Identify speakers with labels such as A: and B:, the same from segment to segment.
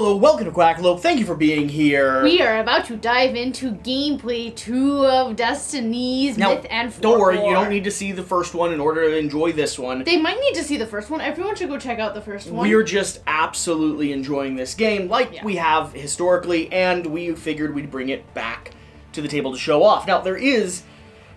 A: Hello, welcome to Quackalope. Thank you for being here.
B: We are about to dive into gameplay 2 of Destinies,
A: now,
B: Myth and Folklore.
A: Don't worry, you don't need to see the first one in order to enjoy this one.
B: They might need to see the first one. Everyone should go check out the first one.
A: We're just absolutely enjoying this game like we have historically, and we figured we'd bring it back to the table to show off. Now, there is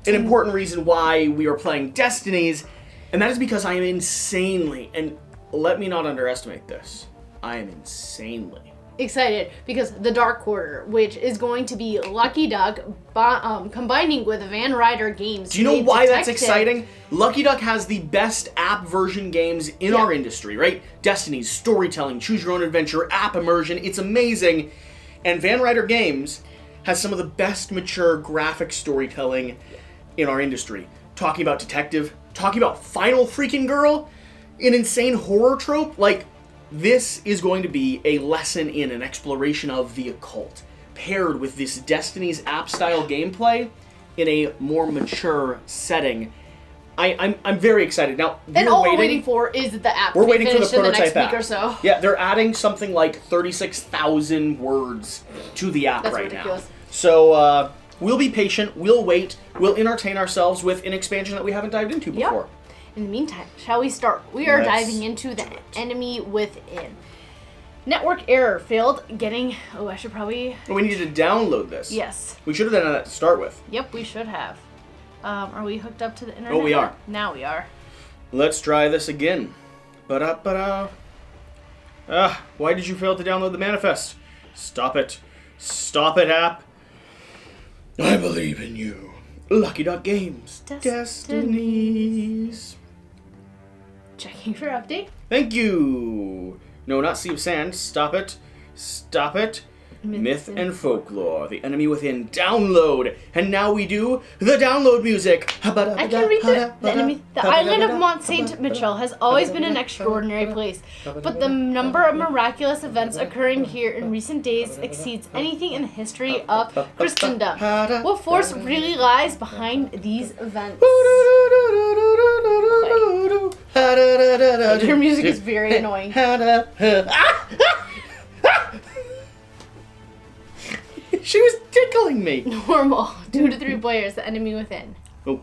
A: an important reason why we are playing Destinies, and that is because I am insanely, and let me not underestimate this, I am insanely
B: excited because the Dark Quarter, which is going to be Lucky Duck combining with Van Ryder Games.
A: Do you know why that's exciting? Lucky Duck has the best app version games in our industry, right? Destinies, storytelling, choose your own adventure, app immersion, it's amazing. And Van Ryder Games has some of the best mature graphic storytelling in our industry. Talking about detective, talking about final freaking girl, an insane horror trope, like, this is going to be a lesson in an exploration of the occult, paired with this Destinies app-style gameplay in a more mature setting. I'm very excited. Now,
B: we're waiting for is the app.
A: We're waiting for the prototype
B: in the next
A: app.
B: Week or so.
A: Yeah, they're adding something like 36,000 words to the app
B: That's
A: right
B: ridiculous.
A: now. So we'll be patient. We'll wait. We'll entertain ourselves with an expansion that we haven't dived into before.
B: Yep. In the meantime, shall we start? We are diving into the enemy within. Network error failed getting... Oh, I should probably...
A: We need to download this.
B: Yes.
A: We should have done that to start with.
B: Yep, we should have. Are we hooked up to the internet?
A: Oh, we are.
B: Now we are.
A: Let's try this again. Ba-da-ba-da. Why did you fail to download the manifest? Stop it. Stop it, app. I believe in you. Lucky Duck Games. Destinies.
B: Checking for update.
A: Thank you. No, not Sea of Sand. Stop it. Stop it. Myth and Folklore. The enemy within. Download. And now we do the download music.
B: I can read the enemy. The island of Mont Saint Michel has always been an extraordinary place, but the number of miraculous events occurring here in recent days exceeds anything in the history of Christendom. What force really lies behind these events? Your music is very annoying.
A: She was tickling me.
B: Normal. 2 to 3 players, the enemy within.
A: Oh.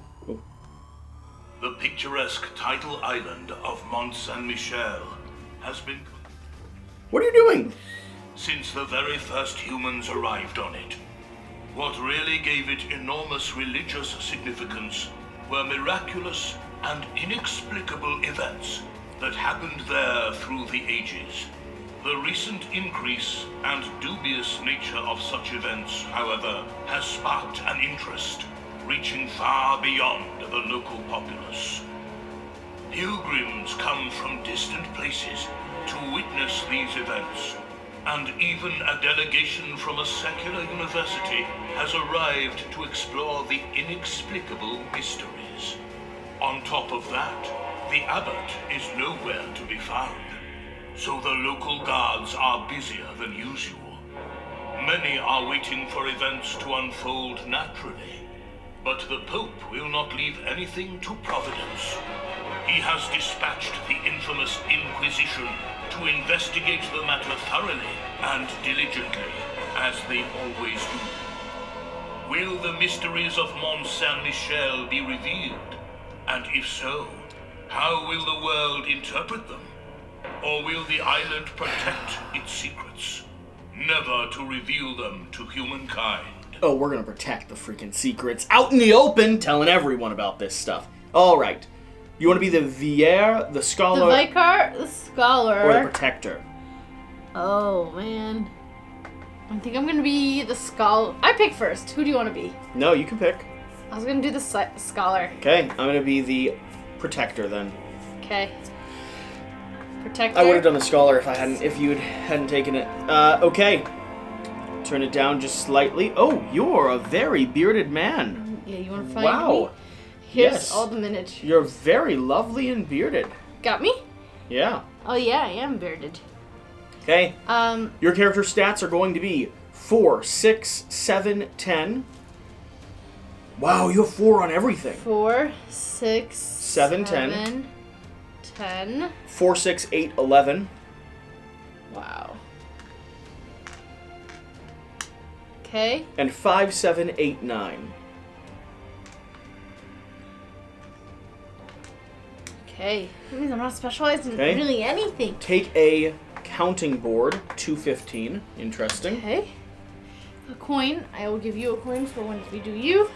C: The picturesque tidal island of Mont Saint-Michel has been...
A: What are you doing?
C: Since the very first humans arrived on it. What really gave it enormous religious significance were miraculous and inexplicable events that happened there through the ages. The recent increase and dubious nature of such events, however, has sparked an interest, reaching far beyond the local populace. Pilgrims come from distant places to witness these events, and even a delegation from a secular university has arrived to explore the inexplicable mysteries. On top of that, the abbot is nowhere to be found. So the local guards are busier than usual. Many are waiting for events to unfold naturally, but the Pope will not leave anything to Providence. He has dispatched the infamous Inquisition to investigate the matter thoroughly and diligently, as they always do. Will the mysteries of Mont Saint-Michel be revealed? And if so, how will the world interpret them? Or will the island protect its secrets, never to reveal them to humankind?
A: Oh, we're gonna protect the freaking secrets out in the open, telling everyone about this stuff. All right. You want to be the Vier, the Scholar?
B: The Vicar, the Scholar.
A: Or the Protector?
B: Oh, man. I think I'm gonna be the Scholar. I pick first. Who do you want to be?
A: No, you can pick.
B: I was gonna do the Scholar.
A: Okay, I'm gonna be the Protector then.
B: Okay. Protector.
A: I would have done the Scholar if you hadn't taken it. Okay. Turn it down just slightly. Oh, you're a very bearded man.
B: Yeah, you want to find me? Here's all the miniatures.
A: You're very lovely and bearded.
B: Got me?
A: Yeah.
B: Oh yeah, I am bearded.
A: Okay. Your character stats are going to be 4, 6, 7, 10. Wow, you have 4 on everything.
B: 4, 6,
A: 7, 10.
B: 10.
A: 4, 6, 8, 11.
B: Wow. Okay.
A: And 5789.
B: Okay. That means I'm not specialized in really anything.
A: Take a counting board, 215. Interesting.
B: Okay. A coin. I will give you a coin for when we do you.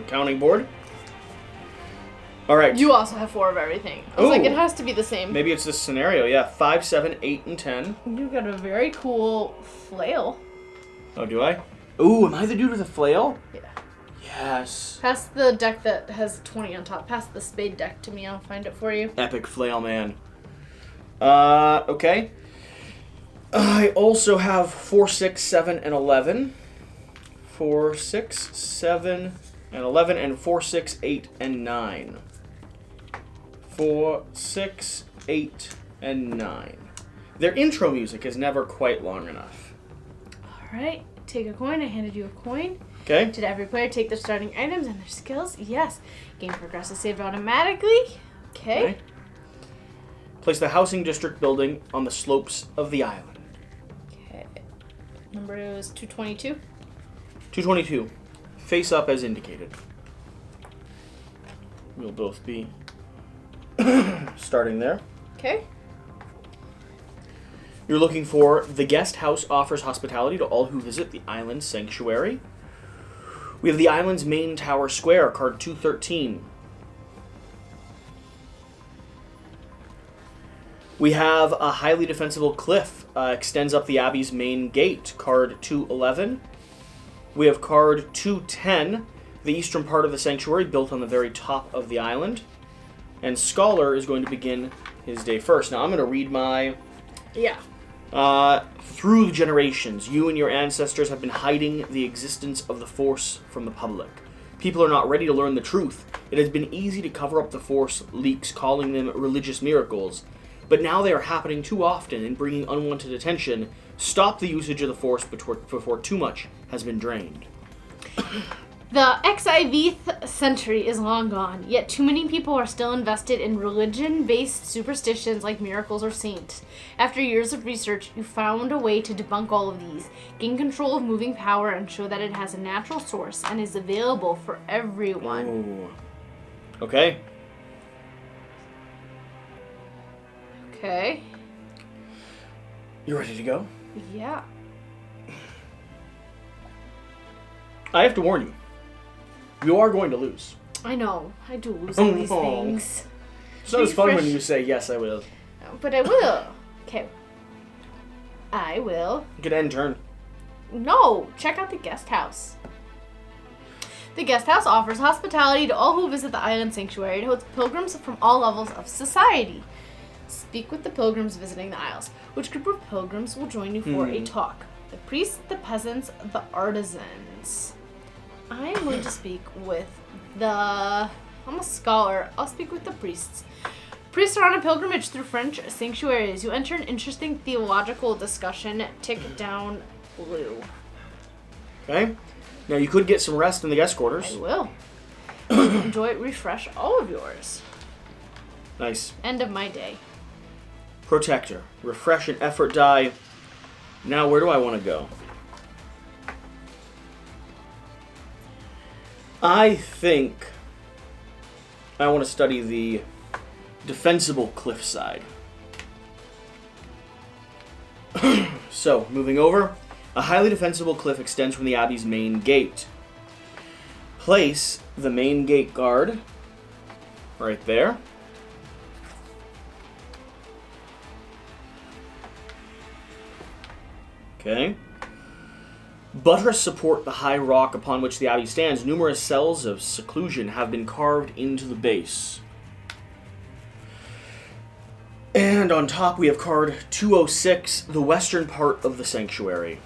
A: Counting board. All right.
B: You also have 4 of everything. I was like, it has to be the same.
A: Maybe it's this scenario. Yeah, 5, 7, 8, and 10.
B: You got a very cool flail.
A: Oh, do I? Ooh, am I the dude with the flail?
B: Yeah.
A: Yes.
B: Pass the deck that has 20 on top. Pass the spade deck to me. I'll find it for you.
A: Epic flail man. Okay. I also have 4, 6, 7, and 11. 4, 6, 7, and 11, and 4, 6, 8, and 9. 4, 6, 8, and 9. Their intro music is never quite long enough.
B: Alright, take a coin. I handed you a coin.
A: Okay.
B: Did every player take their starting items and their skills? Yes. Game progress is saved automatically. Okay.
A: Place the housing district building on the slopes of the island.
B: Okay. Number is 222.
A: 222. Face up as indicated. We'll both be starting there.
B: Okay.
A: You're looking for the guest house offers hospitality to all who visit the island sanctuary. We have the island's main tower square, card 213. We have a highly defensible cliff, extends up the abbey's main gate, card 211. We have card 210, the eastern part of the sanctuary, built on the very top of the island. And Scholar is going to begin his day first. Now, I'm going to read my...
B: Yeah.
A: Through the generations, you and your ancestors have been hiding the existence of the Force from the public. People are not ready to learn the truth. It has been easy to cover up the Force leaks, calling them religious miracles. But now they are happening too often and bringing unwanted attention. Stop the usage of the Force before too much has been drained.
B: The XIVth century is long gone, yet too many people are still invested in religion-based superstitions like miracles or saints. After years of research, you found a way to debunk all of these, gain control of moving power, and show that it has a natural source and is available for everyone.
A: Ooh. Okay.
B: Okay.
A: You ready to go?
B: Yeah.
A: I have to warn you. You are going to lose.
B: I know. I do lose all these things.
A: It's not as fun when you say, yes, I will.
B: But I will. Okay. I will.
A: You could end turn.
B: No. Check out the guest house. The guest house offers hospitality to all who visit the island sanctuary. It hosts pilgrims from all levels of society. Speak with the pilgrims visiting the Isles. Which group of pilgrims will join you for a talk? The priests, the peasants, the artisans. I am going to speak with I'm a scholar. I'll speak with the priests. Priests are on a pilgrimage through French sanctuaries. You enter an interesting theological discussion. Tick down blue.
A: Okay. Now you could get some rest in the guest quarters.
B: I will. Enjoy, refresh all of yours.
A: Nice.
B: End of my day.
A: Protector. Refresh and effort die. Now where do I want to go? I think I want to study the defensible cliffside. So, moving over. A highly defensible cliff extends from the Abbey's main gate. Place the main gate guard right there. Okay. Buttress support the high rock upon which the abbey stands. Numerous cells of seclusion have been carved into the base. And on top we have card 206, the western part of the sanctuary.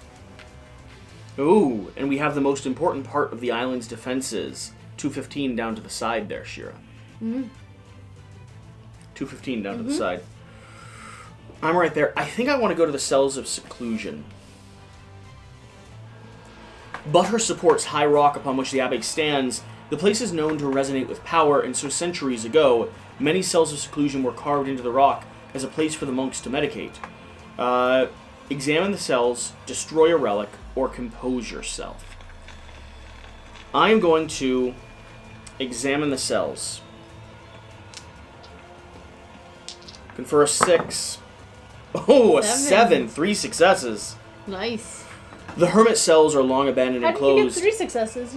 A: Ooh, and we have the most important part of the island's defenses. 215 down to the side there, Shira. 215 down to the side. I'm right there. I think I want to go to the cells of seclusion. Buttress supports high rock upon which the abbey stands. The place is known to resonate with power, and so centuries ago, many cells of seclusion were carved into the rock as a place for the monks to medicate. examine the cells, destroy a relic, or compose yourself. I am going to examine the cells. Confer a 6. Oh, a 7. 3 successes.
B: Nice.
A: The hermit cells are long abandoned and
B: How did you
A: closed.
B: get 3 successes?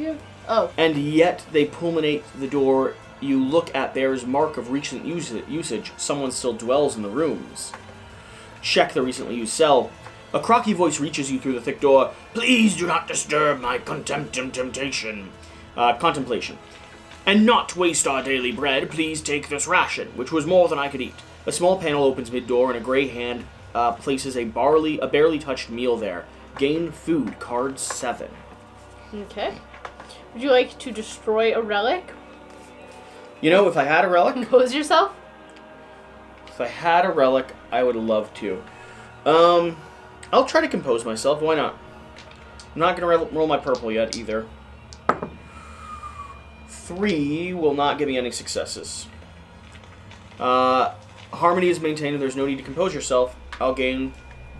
A: And yet they fulminate the door you look at bears mark of recent usage. Someone still dwells in the rooms. Check the recently used cell. A croaky voice reaches you through the thick door. Please do not disturb my contemplation. And not waste our daily bread. Please take this ration, which was more than I could eat. A small panel opens mid-door, and a gray hand places a barely touched meal there. Gain food, card 7.
B: Okay. Would you like to destroy a relic?
A: You know, if I had a relic...
B: Compose yourself?
A: If I had a relic, I would love to. I'll try to compose myself. Why not? I'm not going to roll my purple yet, either. 3 will not give me any successes. Harmony is maintained and there's no need to compose yourself. I'll gain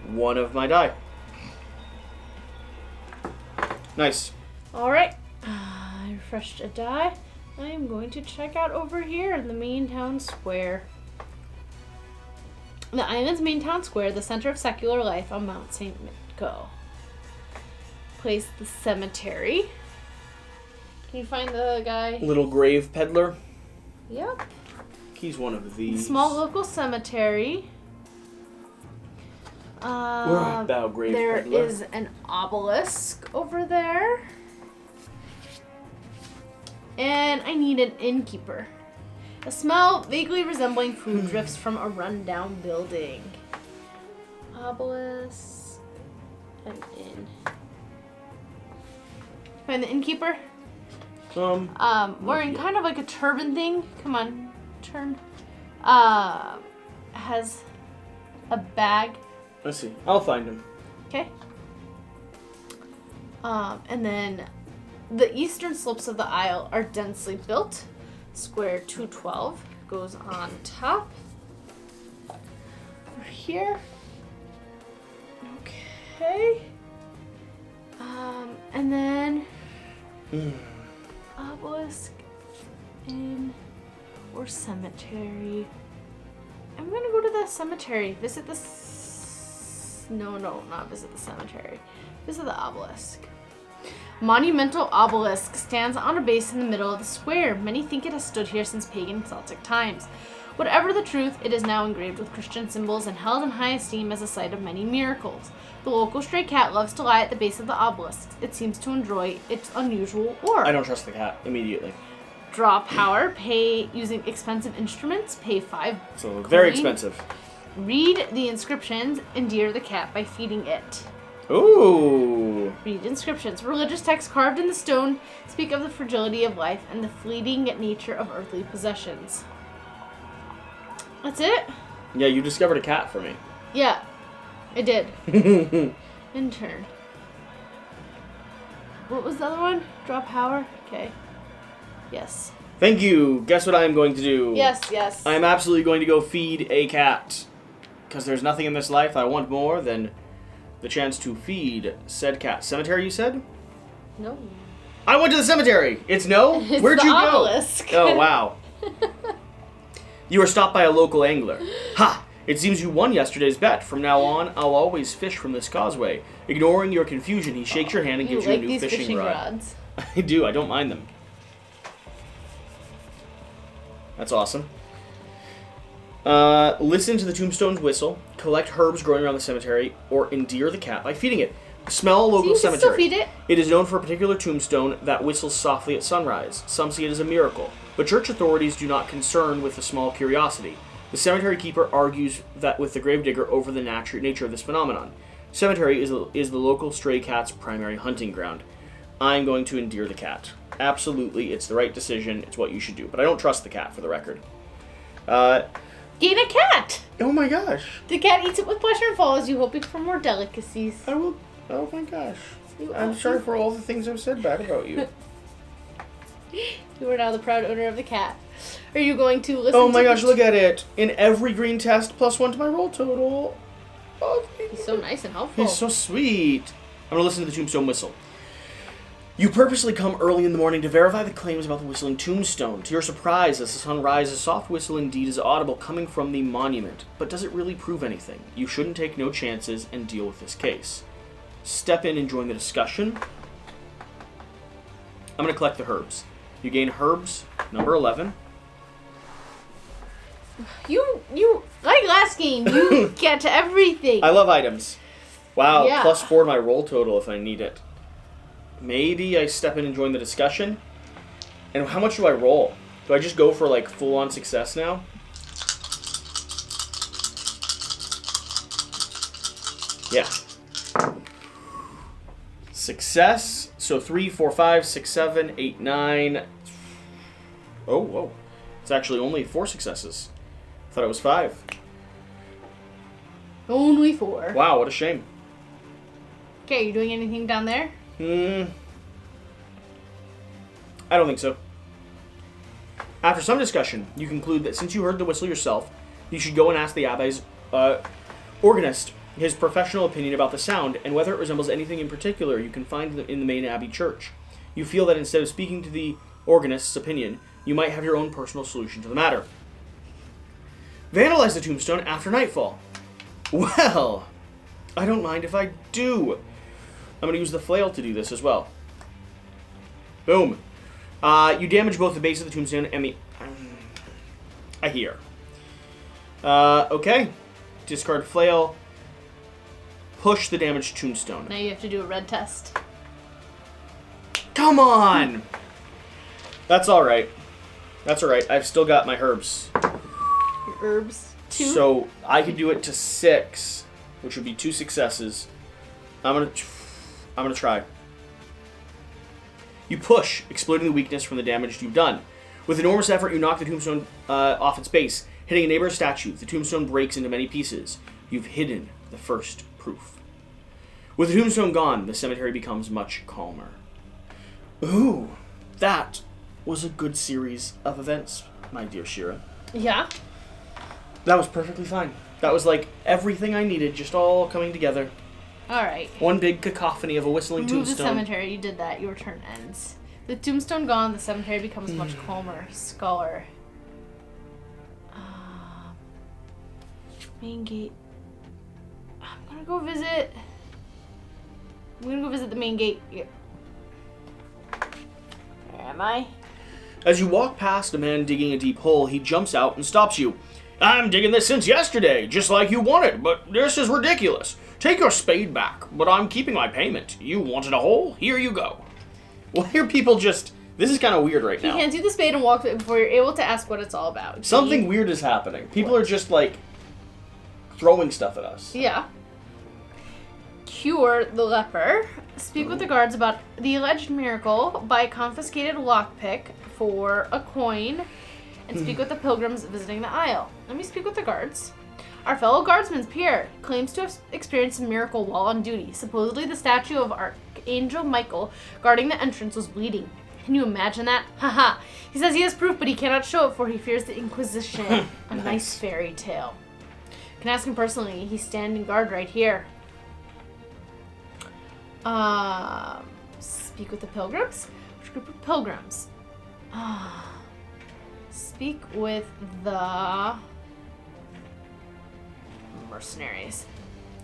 A: 1 of my die. Nice.
B: Alright. I refreshed a die. I am going to check out over here in the main town square. The island's main town square, the center of secular life on Mount St. Mitko. Place the cemetery. Can you find the guy?
A: Little grave peddler.
B: Yep.
A: He's one of these.
B: Small local cemetery.
A: About grave
B: there
A: peddler.
B: is an obelisk over there. And I need an innkeeper. A smell vaguely resembling food drifts from a rundown building. Obelisk. An inn. Find the innkeeper? Wearing kind of like a turban thing. Come on, turn. Has a bag.
A: Let's see. I'll find him.
B: Okay. And then the eastern slopes of the isle are densely built. Square 212 goes on top. Over here. Okay. And then obelisk inn or cemetery. I'm gonna go to the cemetery. Visit the no, not visit the cemetery. Visit the obelisk. Monumental obelisk stands on a base in the middle of the square. Many think it has stood here since pagan Celtic times. Whatever the truth, it is now engraved with Christian symbols and held in high esteem as a site of many miracles. The local stray cat loves to lie at the base of the obelisk. It seems to enjoy its unusual orb.
A: I don't trust the cat immediately.
B: Draw power, pay using expensive instruments, pay 5
A: So
B: coin.
A: very expensive.
B: Read the inscriptions, endear the cat by feeding it.
A: Ooh.
B: Read inscriptions. Religious texts carved in the stone speak of the fragility of life and the fleeting nature of earthly possessions. That's it?
A: Yeah, you discovered a cat for me.
B: Yeah, I did. Intern. What was the other one? Draw power? Okay. Yes.
A: Thank you. Guess what I am going to do?
B: Yes.
A: I am absolutely going to go feed a cat. Because there's nothing in this life I want more than the chance to feed said cat. Cemetery, you said?
B: No.
A: I went to the cemetery. It's no?
B: It's
A: Where'd
B: the
A: you
B: obelisk.
A: go? Oh, wow. You were stopped by a local angler. Ha! It seems you won yesterday's bet. From now on, I'll always fish from this causeway. Ignoring your confusion, he shakes your hand and gives you a new
B: these fishing
A: rod.
B: rods.
A: I do. I don't mind them. That's awesome. Listen to the tombstone's whistle. Collect herbs growing around the cemetery, or endear the cat by feeding it. Smell a local
B: So you can
A: cemetery.
B: still feed it?
A: It is known for a particular tombstone that whistles softly at sunrise. Some see it as a miracle, but church authorities do not concern with the small curiosity. The cemetery keeper argues that with the gravedigger over the nature of this phenomenon. Cemetery is the local stray cat's primary hunting ground. I'm going to endear the cat. Absolutely, it's the right decision. It's what you should do. But I don't trust the cat, for the record.
B: Gain a cat!
A: Oh my gosh.
B: The cat eats it with pleasure and follows you, hoping for more delicacies.
A: I will. Oh my gosh. I'm sorry for all the things I've said bad about you.
B: You are now the proud owner of the cat. Are you going to listen
A: Oh
B: to
A: my gosh, look at it. In every green test, +1 to my roll total. Oh,
B: he's so nice and helpful.
A: He's so sweet. I'm gonna listen to the tombstone whistle. You purposely come early in the morning to verify the claims about the whistling tombstone. To your surprise, as the sun rises, a soft whistle indeed is audible coming from the monument. But does it really prove anything? You shouldn't take no chances and deal with this case. Step in and join the discussion. I'm going to collect the herbs. You gain herbs, number 11.
B: You like last game, you get everything.
A: I love items. Wow,
B: Yeah.
A: +4 to my roll total if I need it. Maybe I step in and join the discussion. And how much do I roll? Do I just go for like full-on success now? Yeah. Success. So 3, 4, 5, 6, 7, 8, 9. Oh, whoa. It's actually only 4 successes. I thought it was 5.
B: Only 4.
A: Wow, what a shame.
B: Okay, you doing anything down there?
A: I don't think so. After some discussion, you conclude that since you heard the whistle yourself, you should go and ask the Abbey's organist his professional opinion about the sound and whether it resembles anything in particular you can find in the main Abbey church. You feel that instead of speaking to the organist's opinion, you might have your own personal solution to the matter. Vandalize the tombstone after nightfall. Well, I don't mind if I do. I'm going to use the flail to do this as well. Boom. You damage both the base of the tombstone and the... I hear. Okay. Discard flail. Push the damaged tombstone.
B: Now you have to do a red test.
A: Come on! That's alright. That's alright. I've still got my herbs.
B: Your herbs. 2.
A: So I could do it to 6, which would be 2 successes. I'm gonna try. You push, exploiting the weakness from the damage you've done. With enormous effort, you knock the tombstone off its base, hitting a neighbor's statue. The tombstone breaks into many pieces. You've hidden the first proof. With the tombstone gone, the cemetery becomes much calmer. Ooh, that was a good series of events, my dear Shira.
B: Yeah?
A: That was perfectly fine. That was like everything I needed, just all coming together.
B: Alright.
A: One big cacophony of a whistling
B: Remove
A: tombstone.
B: the cemetery. You did that. Your turn ends. The tombstone gone, the cemetery becomes much calmer. Scholar. Main gate. I'm gonna go visit the main gate. Yep. Where am I?
A: As you walk past a man digging a deep hole, he jumps out and stops you. I'm digging this since yesterday, just like you wanted, but this is ridiculous. Take your spade back, but I'm keeping my payment. You wanted a hole? Here you go. Well, here people just... This is kind of weird right now.
B: He hands you the spade and walks away before you're able to ask what it's all about.
A: Something weird is happening. People are just, like, throwing stuff at us.
B: Yeah. Cure the leper. Speak with the guards about the alleged miracle. Buy a confiscated lockpick for a coin. And speak with the pilgrims visiting the aisle. Let me speak with the guards. Our fellow guardsman, Pierre, claims to have experienced a miracle while on duty. Supposedly the statue of Archangel Michael guarding the entrance was bleeding. Can you imagine that? Haha. He says he has proof, but he cannot show it for he fears the Inquisition. A nice fairy tale. Can ask him personally. He's standing guard right here. Speak with the pilgrims? Which group of pilgrims? Speak with the mercenaries.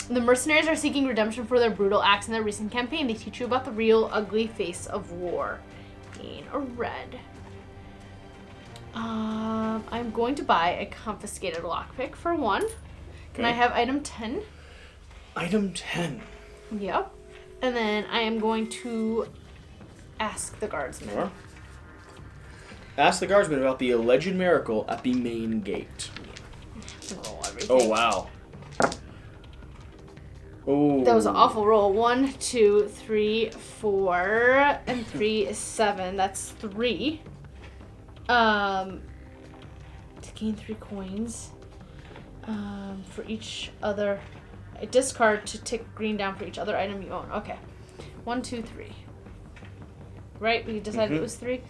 B: The mercenaries are seeking redemption for their brutal acts in their recent campaign. They teach you about the real ugly face of war. Gain a red. I'm going to buy a confiscated lockpick for 1. Can I have item 10?
A: Item 10.
B: Yep. And then I am going to ask the guardsman.
A: Sure. Ask the guardsman about the alleged miracle at the main gate.
B: Roll everything.
A: Oh, wow. Oh.
B: That was an awful roll. 1, 2, 3, 4, and 3 is 7. That's 3. To gain 3 coins. For each other... I discard to tick green down for each other item you own. Okay. 1, 2, 3. Right? We decided it was 3?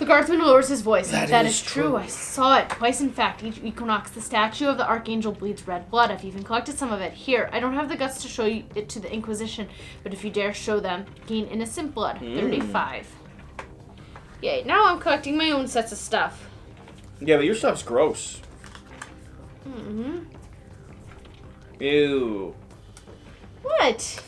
B: The guardsman lowers his voice.
A: That is
B: true.
A: true.
B: I saw it twice, in fact. Each equinox, the statue of the Archangel bleeds red blood. I've even collected some of it. Here, I don't have the guts to show you it to the Inquisition, but if you dare show them, gain innocent blood. 35. Yay, now I'm collecting my own sets of stuff.
A: Yeah, but your stuff's gross. Ew.
B: What?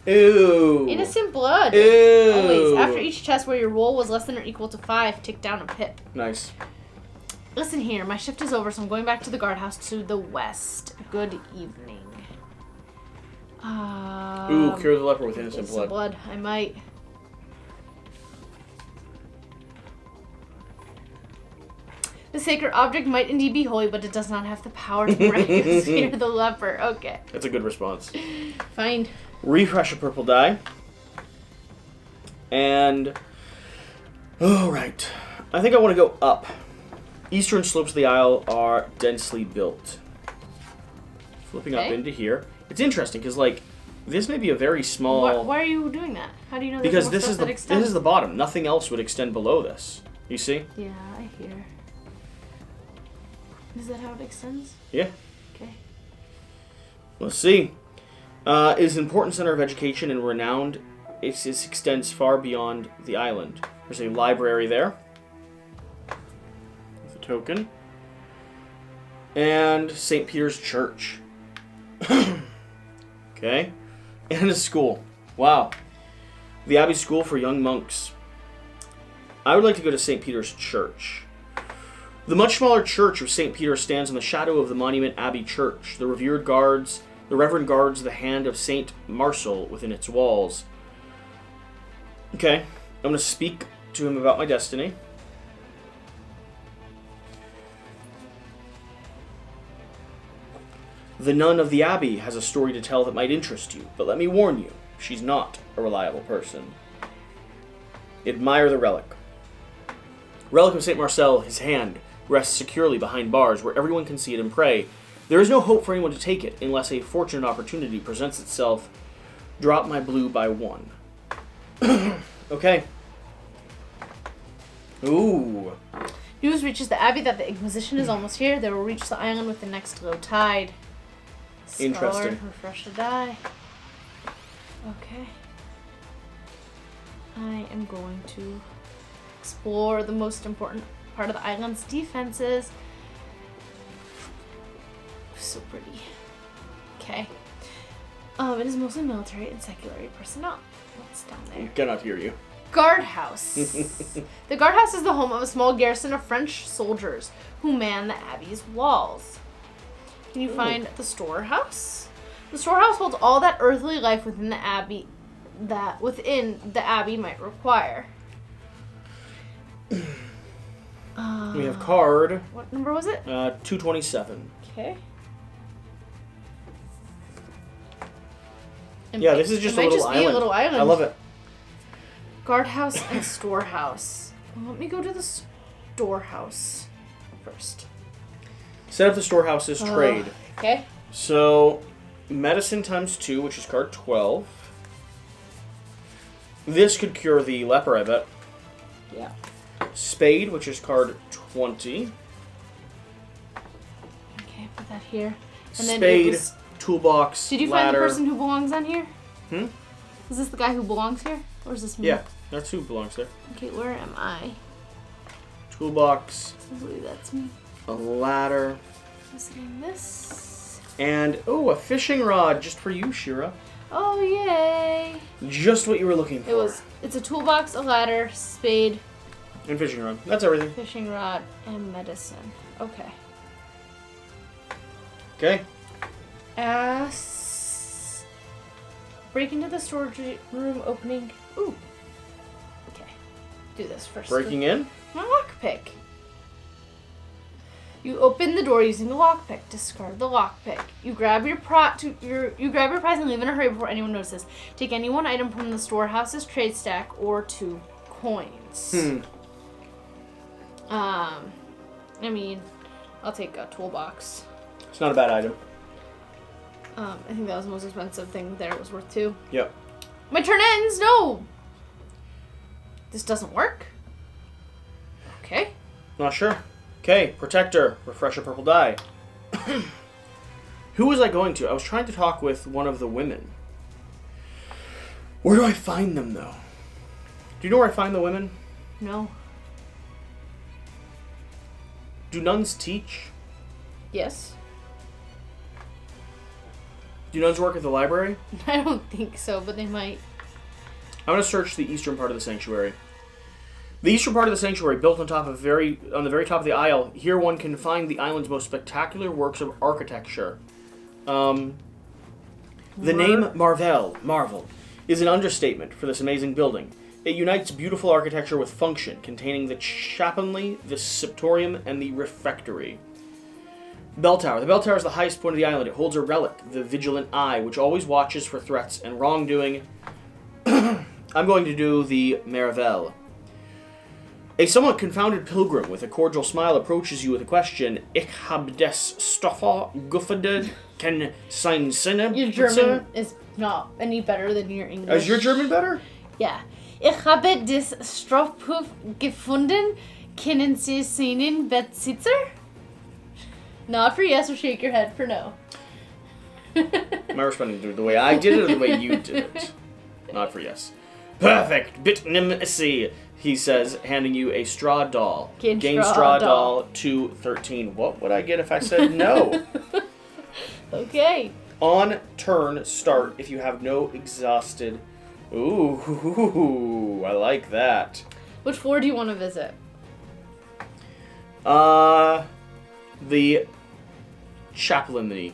A: Ew.
B: Innocent blood.
A: Ew.
B: Always. After each test where your roll was less than or equal to 5, tick down a pip.
A: Nice.
B: Listen here, my shift is over, so I'm going back to the guardhouse to the west. Good evening.
A: Ooh, cure the leper with innocent blood.
B: I might. The sacred object might indeed be holy, but it does not have the power to miraculously cure the leper. Okay.
A: That's a good response.
B: Fine.
A: Refresh a purple die. And... Alright. I think I want to go up. Eastern slopes of the isle are densely built. Flipping up into here. It's interesting, because, like, this may be a very small...
B: Why are you doing that? How do you know
A: because
B: more
A: this
B: stuff
A: is
B: that extends?
A: this is the bottom. Nothing else would extend below this. You see?
B: Yeah, I hear. Is that how it extends?
A: Yeah.
B: Okay.
A: Let's see. It is an important center of education and renowned. It extends far beyond the island. There's a library there. With a token. And St. Peter's Church. Okay. And a school. Wow. The Abbey School for Young Monks. I would like to go to St. Peter's Church. The much smaller church of St. Peter stands in the shadow of the monument Abbey Church. The reverend guards the hand of St. Marcel within its walls. Okay, I'm going to speak to him about my destiny. The nun of the Abbey has a story to tell that might interest you, but let me warn you, she's not a reliable person. Admire the relic. Relic of St. Marcel, his hand, rests securely behind bars where everyone can see it and pray. There is no hope for anyone to take it unless a fortunate opportunity presents itself. Drop my blue by 1. Okay. Ooh.
B: News reaches the Abbey that the Inquisition is almost here. They will reach the island with the next low tide.
A: Interesting.
B: Refresh the die. Okay. I am going to explore the most important part of the island's defenses. So pretty. Okay. It is mostly military and secular personnel. What's down there?
A: I cannot hear you.
B: Guardhouse. The guardhouse is the home of a small garrison of French soldiers who man the Abbey's walls. Can you find the storehouse? The storehouse holds all that earthly life within the Abbey might require.
A: We have card.
B: What number was it?
A: 227.
B: Okay.
A: Yeah, this is just a little island. I love it.
B: Guardhouse and storehouse. Well, let me go to the storehouse first.
A: Set up the storehouse's trade.
B: Okay.
A: So, medicine times 2, which is card 12. This could cure the leper, I bet.
B: Yeah.
A: Spade, which is card 20.
B: Okay, put that here. And then
A: Spade, toolbox,
B: Did you
A: ladder.
B: find the person who belongs on here?
A: Hmm?
B: Is this the guy who belongs here? Or is this me?
A: Yeah, that's who belongs there.
B: Okay, where am I?
A: Toolbox.
B: I believe that's me.
A: A ladder.
B: Listening this.
A: And, a fishing rod just for you, Shira.
B: Oh, yay.
A: Just what you were looking for.
B: It's a toolbox, a ladder, spade,
A: and fishing rod. That's everything.
B: fishing rod, and medicine. Okay.
A: Okay.
B: Break into the storage room opening. Ooh. Okay. Do this first.
A: Breaking in.
B: My lockpick. You open the door using the lockpick. Discard the lockpick. You grab your prize and leave in a hurry before anyone notices. Take any one item from the storehouse's trade stack or 2 coins. I mean, I'll take a toolbox.
A: It's not a bad item.
B: I think that was the most expensive thing there. It was worth 2.
A: Yep.
B: My turn ends. No. This doesn't work.
A: Not sure. Okay, Protector. Refresh a purple die. Who was I going to? I was trying to talk with one of the women. Where do I find them, though? Do you know where I find the women?
B: No.
A: Do nuns teach?
B: Yes.
A: Do nuns work at the library?
B: I don't think so, but they might.
A: I'm going to search the eastern part of the sanctuary. The eastern part of the sanctuary, built on the very top of the isle, here one can find the island's most spectacular works of architecture. The name Marvel, is an understatement for this amazing building. It unites beautiful architecture with function, containing the chaplainly, the septorium, and the refectory. Bell Tower. The bell tower is the highest point of the island. It holds a relic, the vigilant eye, which always watches for threats and wrongdoing. I'm going to do the Marvel. A somewhat confounded pilgrim with a cordial smile approaches you with a question. Ich hab des Stoffer gefunden, can sein Sinne.
B: Your German is not any better than your English.
A: Is your German better?
B: Yeah. Ich habe des Stoffpuff gefunden, kennen Sie seinen Besitzer? Nod for yes or shake your head for no.
A: Am I responding to the way I did it or the way you did it? Not for yes. Perfect. Bitnim-see, he says, handing you a straw doll.
B: Gain
A: straw doll to 13. What would I get if I said no?
B: Okay.
A: On turn start if you have no exhausted. Ooh, I like that.
B: Which floor do you want to visit?
A: The chaplainly.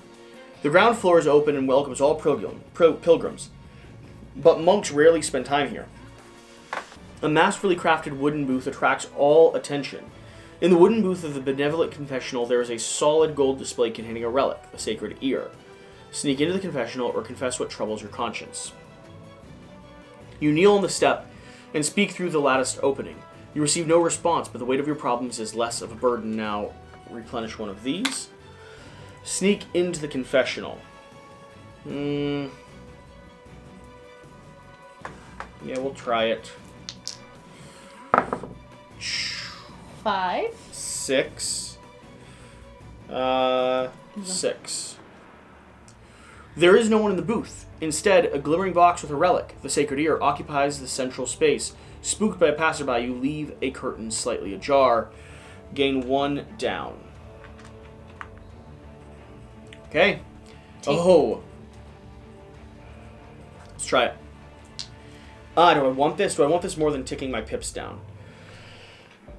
A: The ground floor is open and welcomes all pilgrims, but monks rarely spend time here. A masterfully crafted wooden booth attracts all attention. In the wooden booth of the benevolent confessional, there is a solid gold display containing a relic, a sacred ear. Sneak into the confessional or confess what troubles your conscience. You kneel on the step and speak through the latticed opening. You receive no response, but the weight of your problems is less of a burden now. Replenish one of these. Sneak into the confessional. Yeah, we'll try it.
B: 5.
A: 6. 6. There is no one in the booth. Instead, a glimmering box with a relic, the sacred ear, occupies the central space. Spooked by a passerby, you leave a curtain slightly ajar. Gain 1 down. Okay. Oh. Let's try it. Do I want this? Do I want this more than ticking my pips down?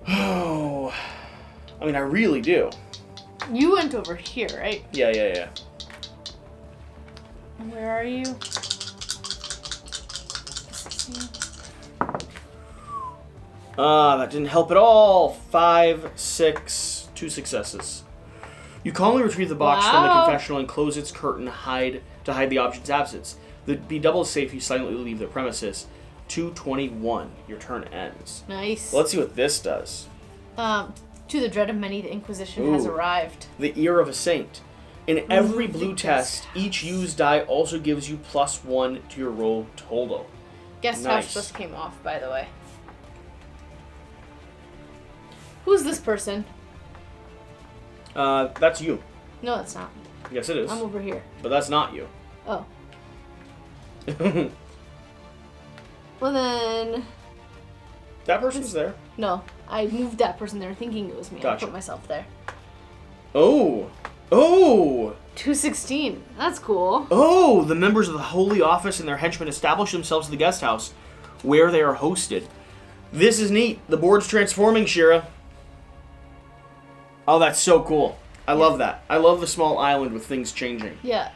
A: Oh. I mean, I really do.
B: You went over here, right?
A: Yeah.
B: Where are you?
A: That didn't help at all. 5, 6, 2 successes. You calmly retrieve the box from the confessional and close its curtain to hide the object's absence. Be double safe, you silently leave the premises. 221. Your turn ends.
B: Nice.
A: Well, let's see what this does.
B: To the dread of many, the Inquisition has arrived.
A: The ear of a saint. In every blue test, each used die also gives you +1 to your roll total.
B: Guest house just came off, by the way. Who's this person?
A: That's you.
B: No, it's not.
A: Yes, it is.
B: I'm over here.
A: But that's not you.
B: Oh. Well then...
A: That person's there.
B: No, I moved that person there thinking it was me.
A: Gotcha.
B: I put myself there.
A: Oh!
B: 216. That's cool.
A: Oh! The members of the Holy Office and their henchmen establish themselves in the guest house, where they are hosted. This is neat. The board's transforming, Shira. Oh, that's so cool. I love that. I love the small island with things changing.
B: Yeah.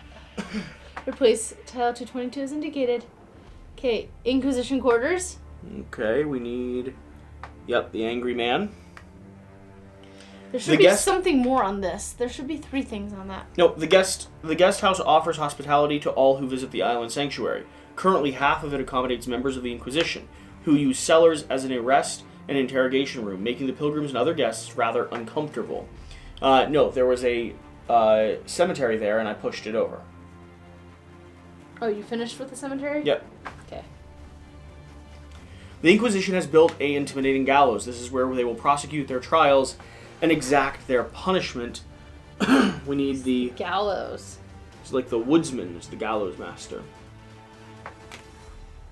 B: Replace tile 222 as indicated. Okay, Inquisition quarters.
A: Okay, we need... Yep, the Angry Man.
B: There should be something more on this. There should be 3 things on that.
A: No, the guest house offers hospitality to all who visit the island sanctuary. Currently, half of it accommodates members of the Inquisition, who use cellars as an arrest and interrogation room, making the pilgrims and other guests rather uncomfortable. No, there was a cemetery there, and I pushed it over.
B: Oh, you finished with the cemetery?
A: Yep.
B: Okay.
A: The Inquisition has built a intimidating gallows. This is where they will prosecute their trials and exact their punishment. We need the...
B: Gallows.
A: It's like the woodsman is the gallows master.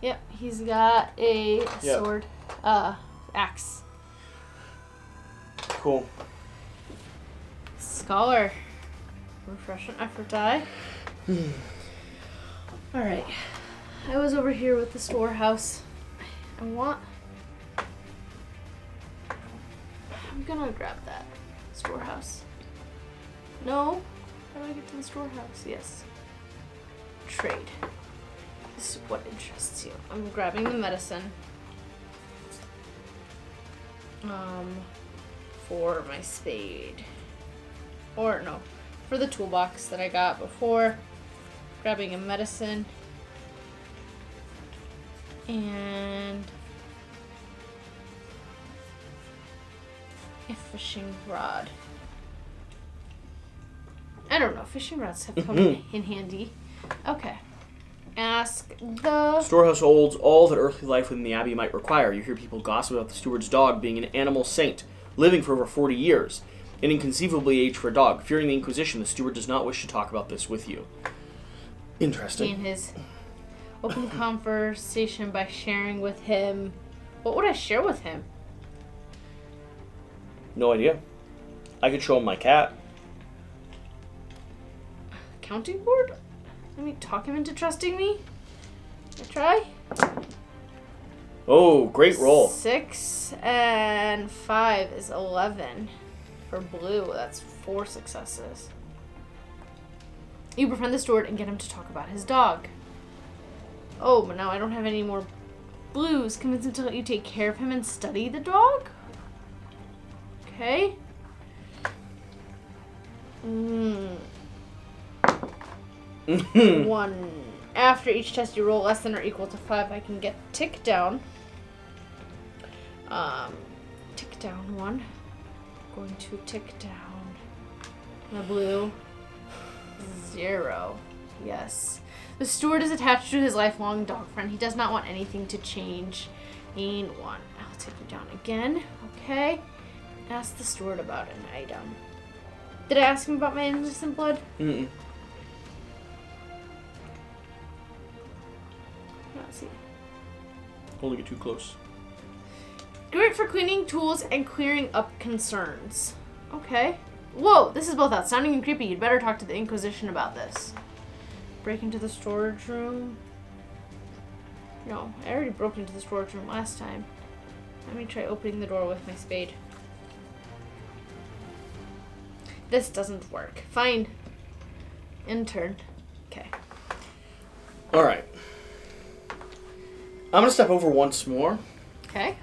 B: Yep, he's got a sword. Axe.
A: Cool.
B: Scholar. Refreshing effort die. Alright. I was over here with the storehouse. I'm gonna grab that. Storehouse. No? How do I get to the storehouse? Yes. Trade. This is what interests you. I'm grabbing the medicine. For my spade. Or no, for the toolbox that I got before. Grabbing a medicine. And a fishing rod. I don't know, fishing rods have come in handy. Okay. Ask the...
A: Storehouse holds all that earthly life within the Abbey might require. You hear people gossip about the steward's dog being an animal saint, living for over 40 years. An inconceivably age for a dog. Fearing the Inquisition, the steward does not wish to talk about this with you. Interesting.
B: In his open conversation by sharing with him... What would I share with him?
A: No idea. I could show him my cat.
B: Counting board? Let me talk him into trusting me. I try.
A: Oh, great roll.
B: 6 and 5 is 11. For blue, that's 4 successes. You befriend the steward and get him to talk about his dog. Oh, but now I don't have any more blues. Convince him to let you take care of him and study the dog? Okay. 1. After each test you roll less than or equal to 5, I can get tick down. Tick down 1. Going to tick down the blue. 0. Yes. The steward is attached to his lifelong dog friend. He does not want anything to change. Gain 1. I'll take you down again. Okay. Ask the steward about an item. Did I ask him about my innocent blood?
A: Mm-mm.
B: Let's see.
A: Don't get too close.
B: Great for cleaning tools and clearing up concerns. Okay. Whoa, this is both outstanding and creepy. You'd better talk to the Inquisition about this. Break into the storage room. No, I already broke into the storage room last time. Let me try opening the door with my spade. This doesn't work. Fine. Intern. Okay.
A: Alright. I'm going to step over once more.
B: Okay.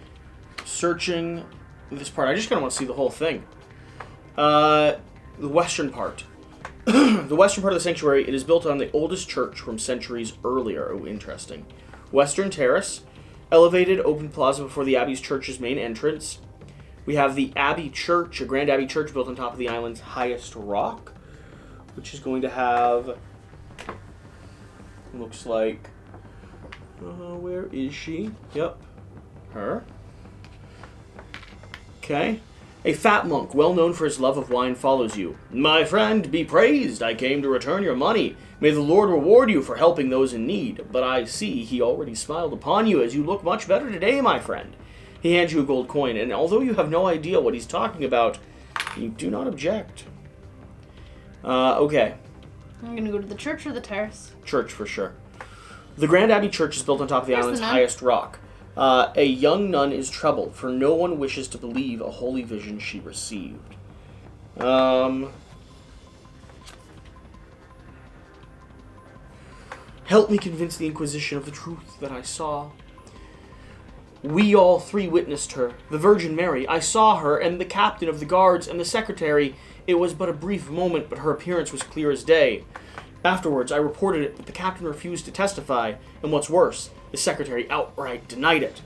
A: Searching this part. I just kind of want to see the whole thing. The western part. The western part of the sanctuary, it is built on the oldest church from centuries earlier. Oh, interesting. Western terrace. Elevated open plaza before the Abbey's church's main entrance. We have the Abbey Church, a grand Abbey Church built on top of the island's highest rock, which is going to have, looks like, where is she? Yep, her. Okay. A fat monk, well known for his love of wine, follows you. My friend, be praised. I came to return your money. May the Lord reward you for helping those in need. But I see he already smiled upon you, as you look much better today, my friend. He hands you a gold coin, and although you have no idea what he's talking about, you do not object. Okay.
B: I'm going to go to the church or the terrace?
A: Church, for sure. The Grand Abbey Church is built on top of the island's
B: nun.
A: highest rock. A young nun is troubled, for no one wishes to believe a holy vision she received. Help me convince the Inquisition of the truth that I saw. We all 3 witnessed her, the Virgin Mary. I saw her, and the captain of the guards, and the secretary. It was but a brief moment, but her appearance was clear as day. Afterwards, I reported it, but the captain refused to testify, and what's worse, the secretary outright denied it.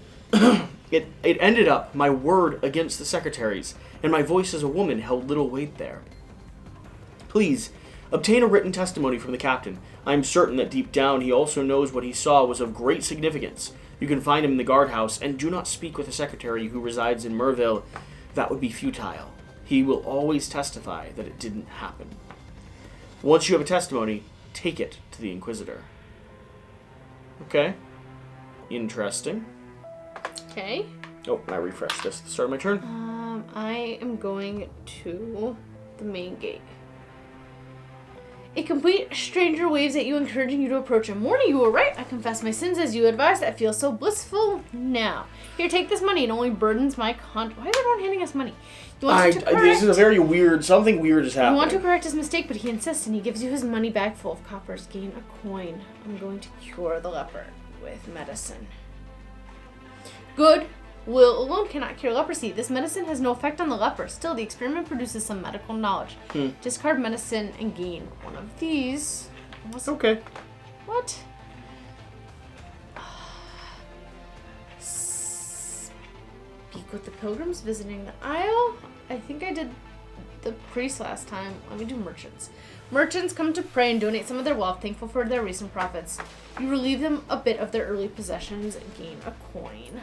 A: It ended up my word against the secretary's, and my voice as a woman held little weight there. Please, Obtain a written testimony from the captain. I am certain that deep down he also knows what he saw was of great significance. You can find him in the guardhouse, and do not speak with the secretary who resides in Merville. That would be futile. He will always testify that it didn't happen. Once you have a testimony, take it to the Inquisitor. Okay. Interesting.
B: Okay.
A: Oh, I refreshed this at the start of my turn.
B: I am going to the main gate. A complete stranger waves at you, encouraging you to approach him. Warning, you were right. I confess my sins as you advised. I feel so blissful now. Here, take this money. It only burdens my conscience. Why is everyone handing us money?
A: This is a very weird... Something weird is happening.
B: You want to correct his mistake, but he insists, and he gives you his money bag full of coppers. Gain a coin. I'm going to cure the leper with medicine. Good. Will alone cannot cure leprosy. This medicine has no effect on the leper. Still, the experiment produces some medical knowledge. Discard medicine and gain one of these.
A: Okay.
B: What? Speak with the pilgrims visiting the Isle. I think I did the priest last time. Let me do merchants. Merchants come to pray and donate some of their wealth, thankful for their recent profits. You relieve them a bit of their early possessions and gain a coin.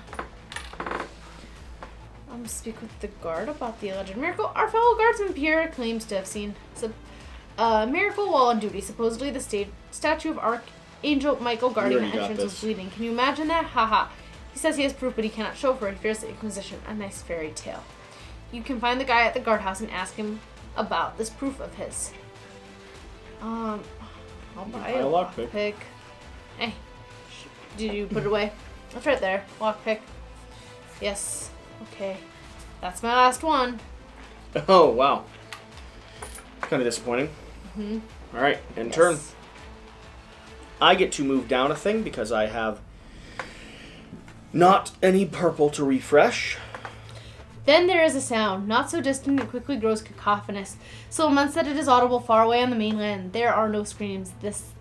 B: Speak with the guard about the alleged miracle. Our fellow guardsman Pierre claims to have seen a miracle while on duty. Supposedly the statue of Archangel Michael guarding the entrance was bleeding. Can you imagine that? Haha. He says he has proof, but he cannot show for he fears the Inquisition. A nice fairy tale. You can find the guy at the guardhouse and ask him about this proof of his. I'll buy a lockpick. Hey, did you put it away? That's right there. Lockpick. Yes. Okay. That's my last one.
A: Oh, wow. Kind of disappointing. Alright, end turn. I get to move down a thing because I have not any purple to refresh.
B: Then there is a sound, not so distant it quickly grows cacophonous, so immense that it is audible far away on the mainland. There are no screams.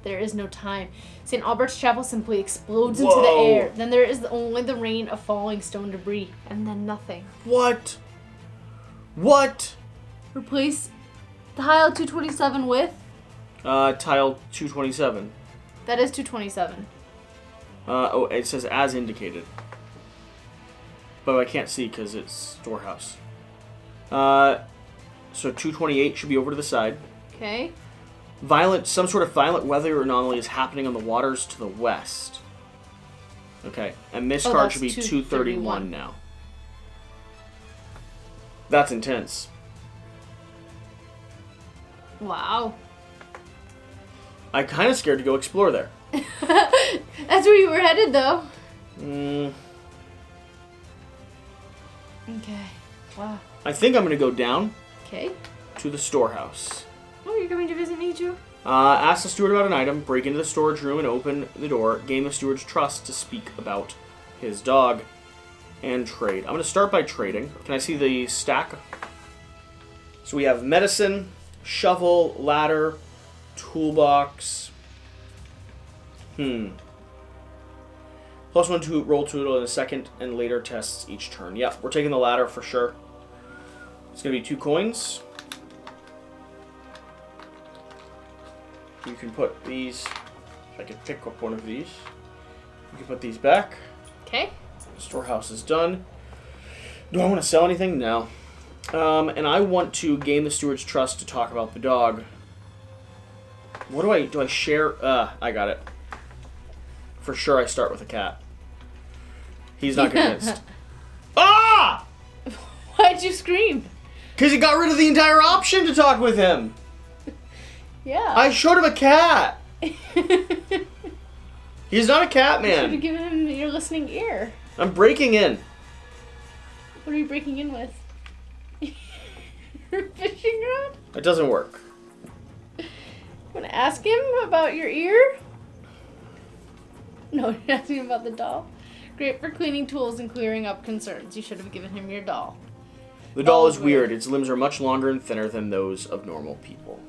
B: There is no time. St. Albert's Chapel simply explodes into the air. Then there is only the rain of falling stone debris, and then nothing.
A: What? What?
B: Replace tile 227 with?
A: Tile 227.
B: That is 227.
A: Oh, it says as indicated. But I can't see because it's storehouse. So 228 should be over to the side.
B: Okay.
A: Some sort of violent weather anomaly is happening on the waters to the west. Okay, and this card should be 231 now. That's intense.
B: Wow.
A: I'm kind of scared to go explore there.
B: That's where you were headed, though. Okay. Wow.
A: I think I'm going to go down.
B: Okay.
A: To the storehouse.
B: Oh, you're coming to visit me too?
A: Ask the steward about an item, break into the storage room and open the door, gain the steward's trust to speak about his dog, and trade. I'm going to start by trading. Can I see the stack? So we have medicine, shovel, ladder, toolbox. +1 to roll total in a second, and later tests each turn. Yep, we're taking the ladder for sure. It's going to be 2 coins. You can put these, if I could pick up one of these. You can put these back.
B: Okay.
A: Storehouse is done. Do I want to sell anything? No. And I want to gain the steward's trust to talk about the dog. What do I share? I got it. For sure I start with a cat. He's not convinced. Ah!
B: Why'd you scream?
A: Because he got rid of the entire option to talk with him.
B: Yeah.
A: I showed him a cat. He's not a cat man.
B: You should have given him your listening ear.
A: I'm breaking in.
B: What are you breaking in with? Your fishing rod?
A: It doesn't work.
B: Want to ask him about your ear? No, you're asking about the doll. Great for cleaning tools and clearing up concerns. You should have given him your doll.
A: The doll is weird. Its limbs are much longer and thinner than those of normal people.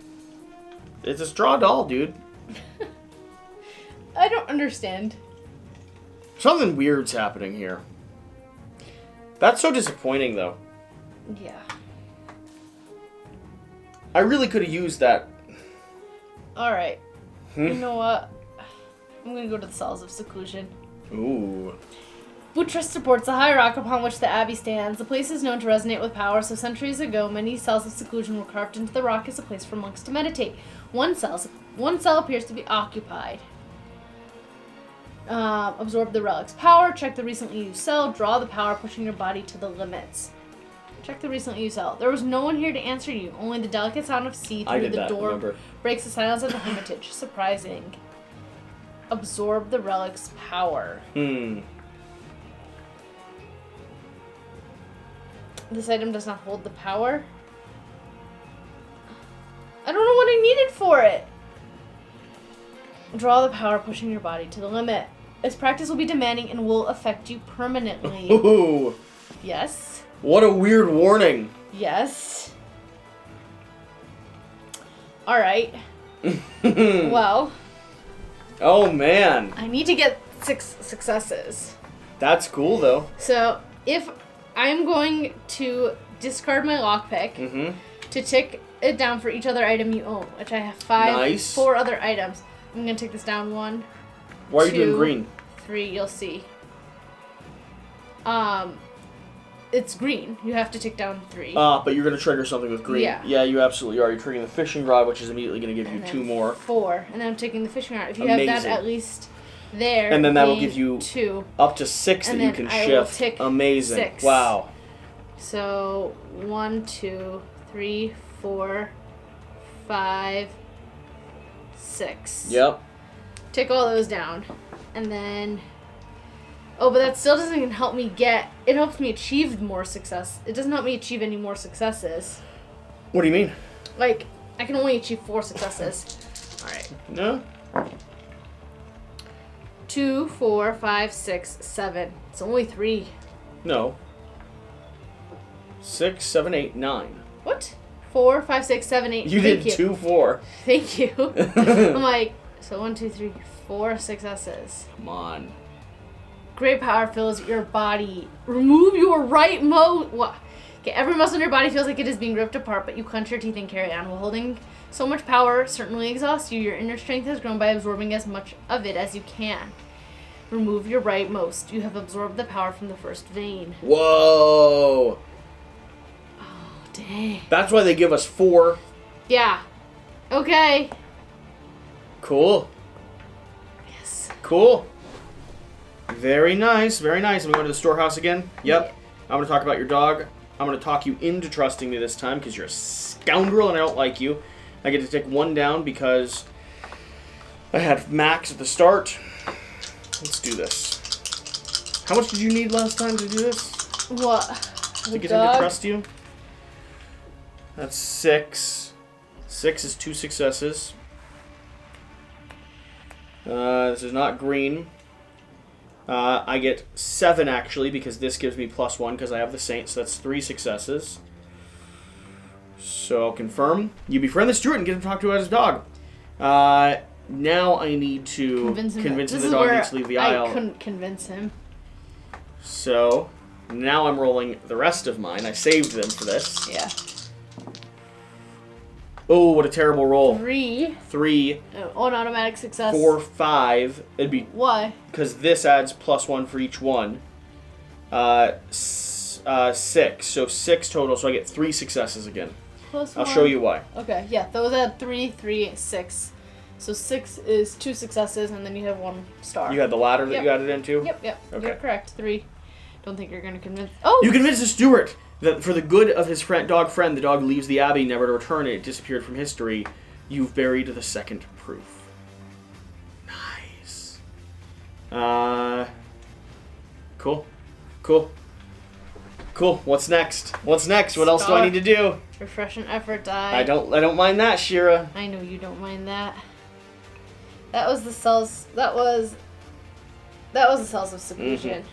A: It's a straw doll, dude.
B: I don't understand.
A: Something weird's happening here. That's so disappointing, though.
B: Yeah.
A: I really could have used that
B: Alright. You know what? I'm gonna go to the Cells of Seclusion.
A: Ooh.
B: Buttress supports the high rock upon which the abbey stands. The place is known to resonate with power, so centuries ago, many cells of seclusion were carved into the rock as a place for monks to meditate. One cell appears to be occupied. Absorb the relic's power. Check the recently used cell. Draw the power, pushing your body to the limits. Check the recently used cell. There was no one here to answer you. Only the delicate sound of sea through the door breaks the silence of the hermitage. Surprising. Absorb the relic's power. This item does not hold the power. I don't know what I needed for it. Draw the power, pushing your body to the limit. Its practice will be demanding and will affect you permanently.
A: Ooh.
B: Yes.
A: What a weird warning.
B: Yes. Alright. Well.
A: Oh, man.
B: I need to get 6 successes.
A: That's cool, though.
B: So, if I'm going to discard my lockpick to tick it down for each other item you own, which I have 4 other items. I'm going to take this down 1,
A: Why are
B: 2,
A: you doing green?
B: 3, you'll see. It's green. You have to tick down 3.
A: But you're going to trigger something with green.
B: Yeah.
A: Yeah, you absolutely are. You're triggering the fishing rod, which is immediately going to give you 2 more.
B: 4. And then I'm taking the fishing rod. If you
A: Amazing.
B: have that at least there.
A: And then that will give you
B: 2.
A: Up to 6
B: and
A: that you can
B: I
A: shift.
B: Will tick
A: Amazing.
B: 6.
A: Wow.
B: So 1, 2, 3, 4, 5, 6.
A: Yep.
B: Tick all those down. And then... Oh, but that still doesn't help me get... It helps me achieve more success. It doesn't help me achieve any more successes.
A: What do you mean?
B: Like, I can only achieve 4 successes. Alright.
A: No?
B: 2, 4, 5, 6, 7. It's only 3.
A: No. 6, 7, 8, 9.
B: What? 4, 5, 6, 7, 8.
A: You did 2, 4.
B: Thank you. I'm like, so 1, 2, 3, 4 successes.
A: Come on.
B: Great power fills your body. Remove your right what? Okay, every muscle in your body feels like it is being ripped apart, but you clench your teeth and carry on. While holding so much power certainly exhausts you, your inner strength has grown by absorbing as much of it as you can. Remove your rightmost. You have absorbed the power from the first vein.
A: Whoa.
B: Oh, dang.
A: That's why they give us 4.
B: Yeah. Okay.
A: Cool.
B: Yes.
A: Cool. Very nice, very nice. I'm going to the storehouse again. Yep.
B: Yeah.
A: I'm going to talk about your dog. I'm going to talk you into trusting me this time because you're a scoundrel and I don't like you. I get to take 1 down because I had max at the start. Let's do this. How much did you need last time to do this?
B: What?
A: To get him to trust you? That's 6. 6 is 2 successes. This is not green. I get 7 actually because this gives me +1 because I have the Saint, so that's 3 successes. So I'll confirm. You befriend the steward and get him to talk to his dog. Now I need to convince him the dog needs to leave the aisle.
B: I couldn't convince him.
A: So now I'm rolling the rest of mine. I saved them for this.
B: Yeah.
A: Oh, what a terrible roll.
B: 3.
A: 3.
B: Oh, an automatic success.
A: 4, 5. It'd be...
B: Why?
A: Because this adds +1 for each one. 6. So 6 total, so I get 3 successes again.
B: +1.
A: I'll show you why.
B: Okay, yeah. Those add 3, 3, 6. So 6 is 2 successes, and then you have 1 star.
A: You had the ladder that you got it into?
B: Yep.
A: Okay.
B: You're correct. 3. Don't think you're going to convince... Oh!
A: You convinced the steward that for the good of his dog friend, the dog leaves the abbey never to return. It disappeared from history. You've buried the second proof. Nice. Cool. What's next? What else do I need to do?
B: Refresh and effort die.
A: I don't mind that, Shira.
B: I know you don't mind that. That was the cells. That was the cells of seclusion.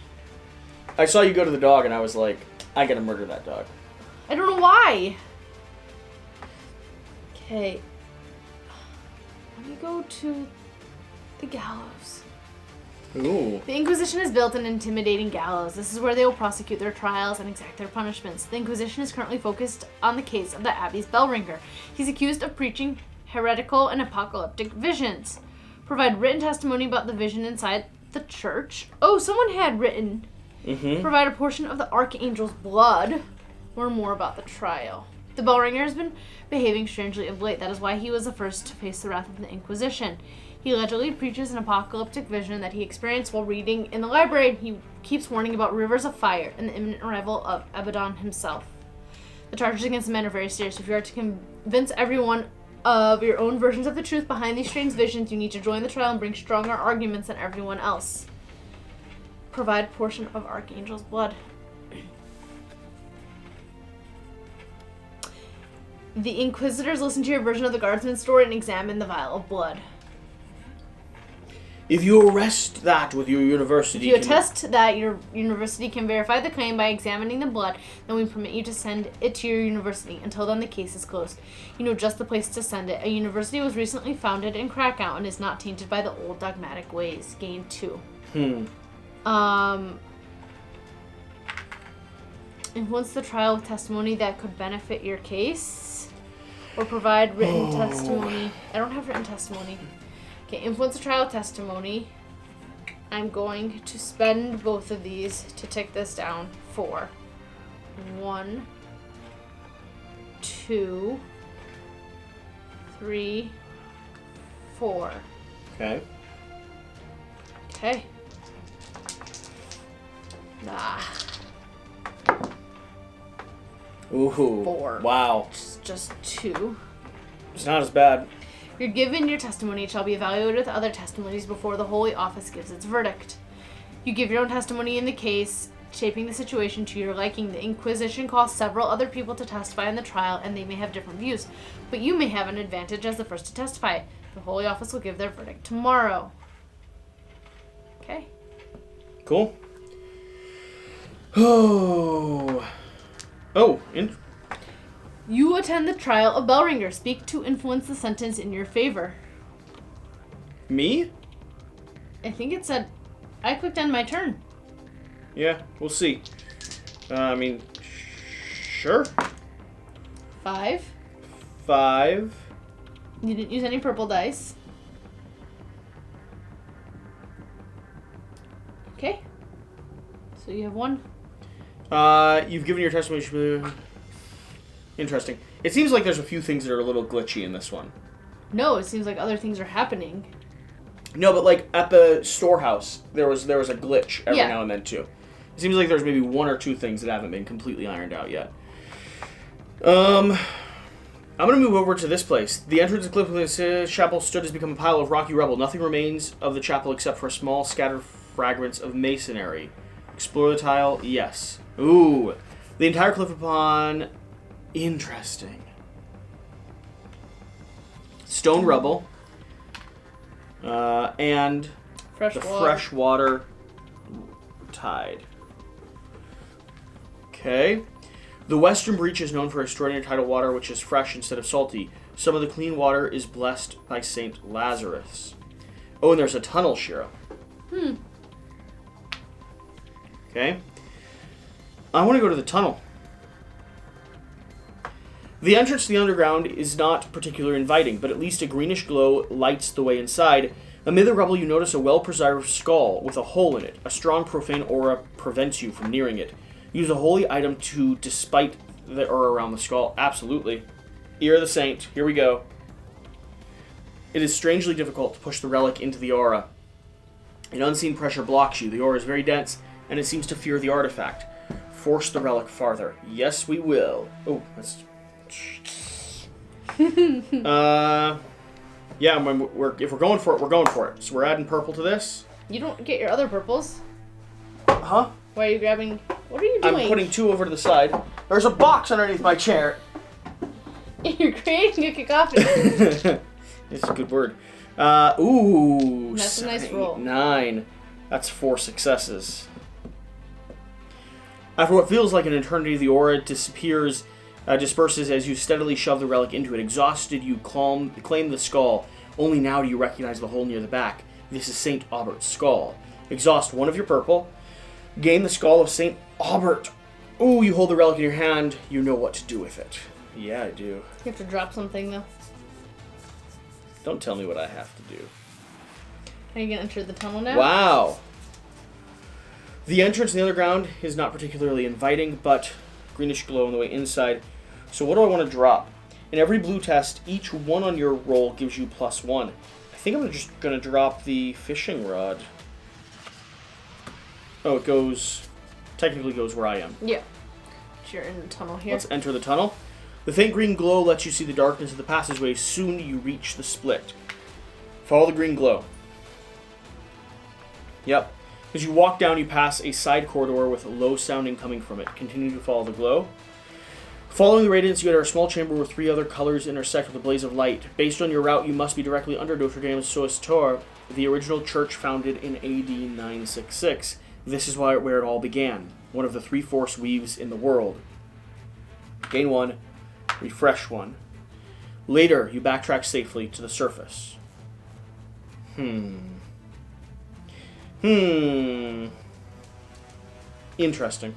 A: I saw you go to the dog, and I was like, I gotta murder that dog.
B: I don't know why. Okay. Let me go to the gallows.
A: Ooh.
B: The Inquisition has built an intimidating gallows. This is where they will prosecute their trials and exact their punishments. The Inquisition is currently focused on the case of the Abbey's bell ringer. He's accused of preaching heretical and apocalyptic visions. Provide written testimony about the vision inside the church. Oh, someone had written. Provide a portion of the archangel's blood. Learn more about the trial. The bell ringer has been behaving strangely of late. That is why he was the first to face the wrath of the Inquisition. He allegedly preaches an apocalyptic vision that he experienced while reading in the library, and he keeps warning about rivers of fire and the imminent arrival of Abaddon himself. The charges against the men are very serious. If you are to convince everyone of your own versions of the truth behind these strange visions, you need to join the trial and bring stronger arguments than everyone else. Provide portion of Archangel's blood. The Inquisitors listen to your version of the Guardsman's story and examine the vial of blood.
A: If you arrest that with your university...
B: If you attest that your university can verify the claim by examining the blood, then we permit you to send it to your university. Until then, the case is closed. You know just the place to send it. A university was recently founded in Krakow and is not tainted by the old dogmatic ways. Gain 2. Influence the trial with testimony that could benefit your case. Or provide written testimony. I don't have written testimony. Okay, influence the trial testimony. I'm going to spend both of these to tick this down for 1, 2, 3, 4.
A: Okay.
B: Okay.
A: Ooh.
B: 4.
A: Wow.
B: Just 2.
A: It's not as bad.
B: You're given your testimony. It shall be evaluated with other testimonies before the Holy Office gives its verdict. You give your own testimony in the case, shaping the situation to your liking. The Inquisition calls several other people to testify in the trial, and they may have different views. But you may have an advantage as the first to testify. The Holy Office will give their verdict tomorrow. Okay.
A: Cool.
B: You attend the trial of Bellringer. Speak to influence the sentence in your favor.
A: Me?
B: I think it said... I clicked on my turn.
A: Yeah, we'll see. Sure.
B: 5.
A: 5.
B: You didn't use any purple dice. Okay. So you have 1.
A: You've given your testimony... Interesting. It seems like there's a few things that are a little glitchy in this one.
B: No, it seems like other things are happening.
A: No, but like at the storehouse, there was a glitch every now and then too. It seems like there's maybe 1 or 2 things that haven't been completely ironed out yet. I'm gonna move over to this place. The entrance of Cliff's chapel stood has become a pile of rocky rubble. Nothing remains of the chapel except for small scattered fragments of masonry. Explore the tile. Yes. Ooh. The entire cliff upon... Interesting. Stone rubble. And freshwater tide. Okay. The western breach is known for extraordinary tidal water, which is fresh instead of salty. Some of the clean water is blessed by Saint Lazarus. Oh, and there's a tunnel, Shira. Okay. I want to go to the tunnel. The entrance to the underground is not particularly inviting, but at least a greenish glow lights the way inside. Amid the rubble, you notice a well-preserved skull with a hole in it. A strong profane aura prevents you from nearing it. Use a holy item to despite the aura around the skull. Absolutely. Ear of the Saint. Here we go. It is strangely difficult to push the relic into the aura. An unseen pressure blocks you. The aura is very dense, and it seems to fear the artifact. Force the relic farther. Yes, we will. Oh, that's... yeah, if we're going for it, we're going for it. So we're adding purple to this.
B: You don't get your other purples.
A: Huh?
B: Why are you grabbing... What are you doing?
A: I'm putting 2 over to the side. There's a box underneath my chair.
B: You're creating a cacophony.
A: It's a good word. Ooh.
B: That's a nice roll.
A: 9. That's 4 successes. After what feels like an eternity, the aura disperses as you steadily shove the relic into it. Exhausted, you claim the skull. Only now do you recognize the hole near the back. This is St. Aubert's skull. Exhaust 1 of your purple. Gain the skull of St. Aubert. Ooh, you hold the relic in your hand. You know what to do with it. Yeah, I do.
B: You have to drop something, though.
A: Don't tell me what I have to do.
B: Are you going to enter the tunnel now?
A: Wow. The entrance in the underground is not particularly inviting, but greenish glow on the way inside. So what do I want to drop? In every blue test, each one on your roll gives you +1. I think I'm just going to drop the fishing rod. Oh, it goes... Technically goes where I am.
B: Yeah. You're in the tunnel here.
A: Let's enter the tunnel. The faint green glow lets you see the darkness of the passageway. Soon you reach the split. Follow the green glow. Yep. As you walk down, you pass a side corridor with low sounding coming from it. Continue to follow the glow. Following the radiance, you enter a small chamber where 3 other colors intersect with a blaze of light. Based on your route, you must be directly under Notre Dame's Sois Tor, the original church founded in AD 966. This is where it all began. One of the 3 force weaves in the world. Gain 1, refresh 1. Later, you backtrack safely to the surface. Interesting.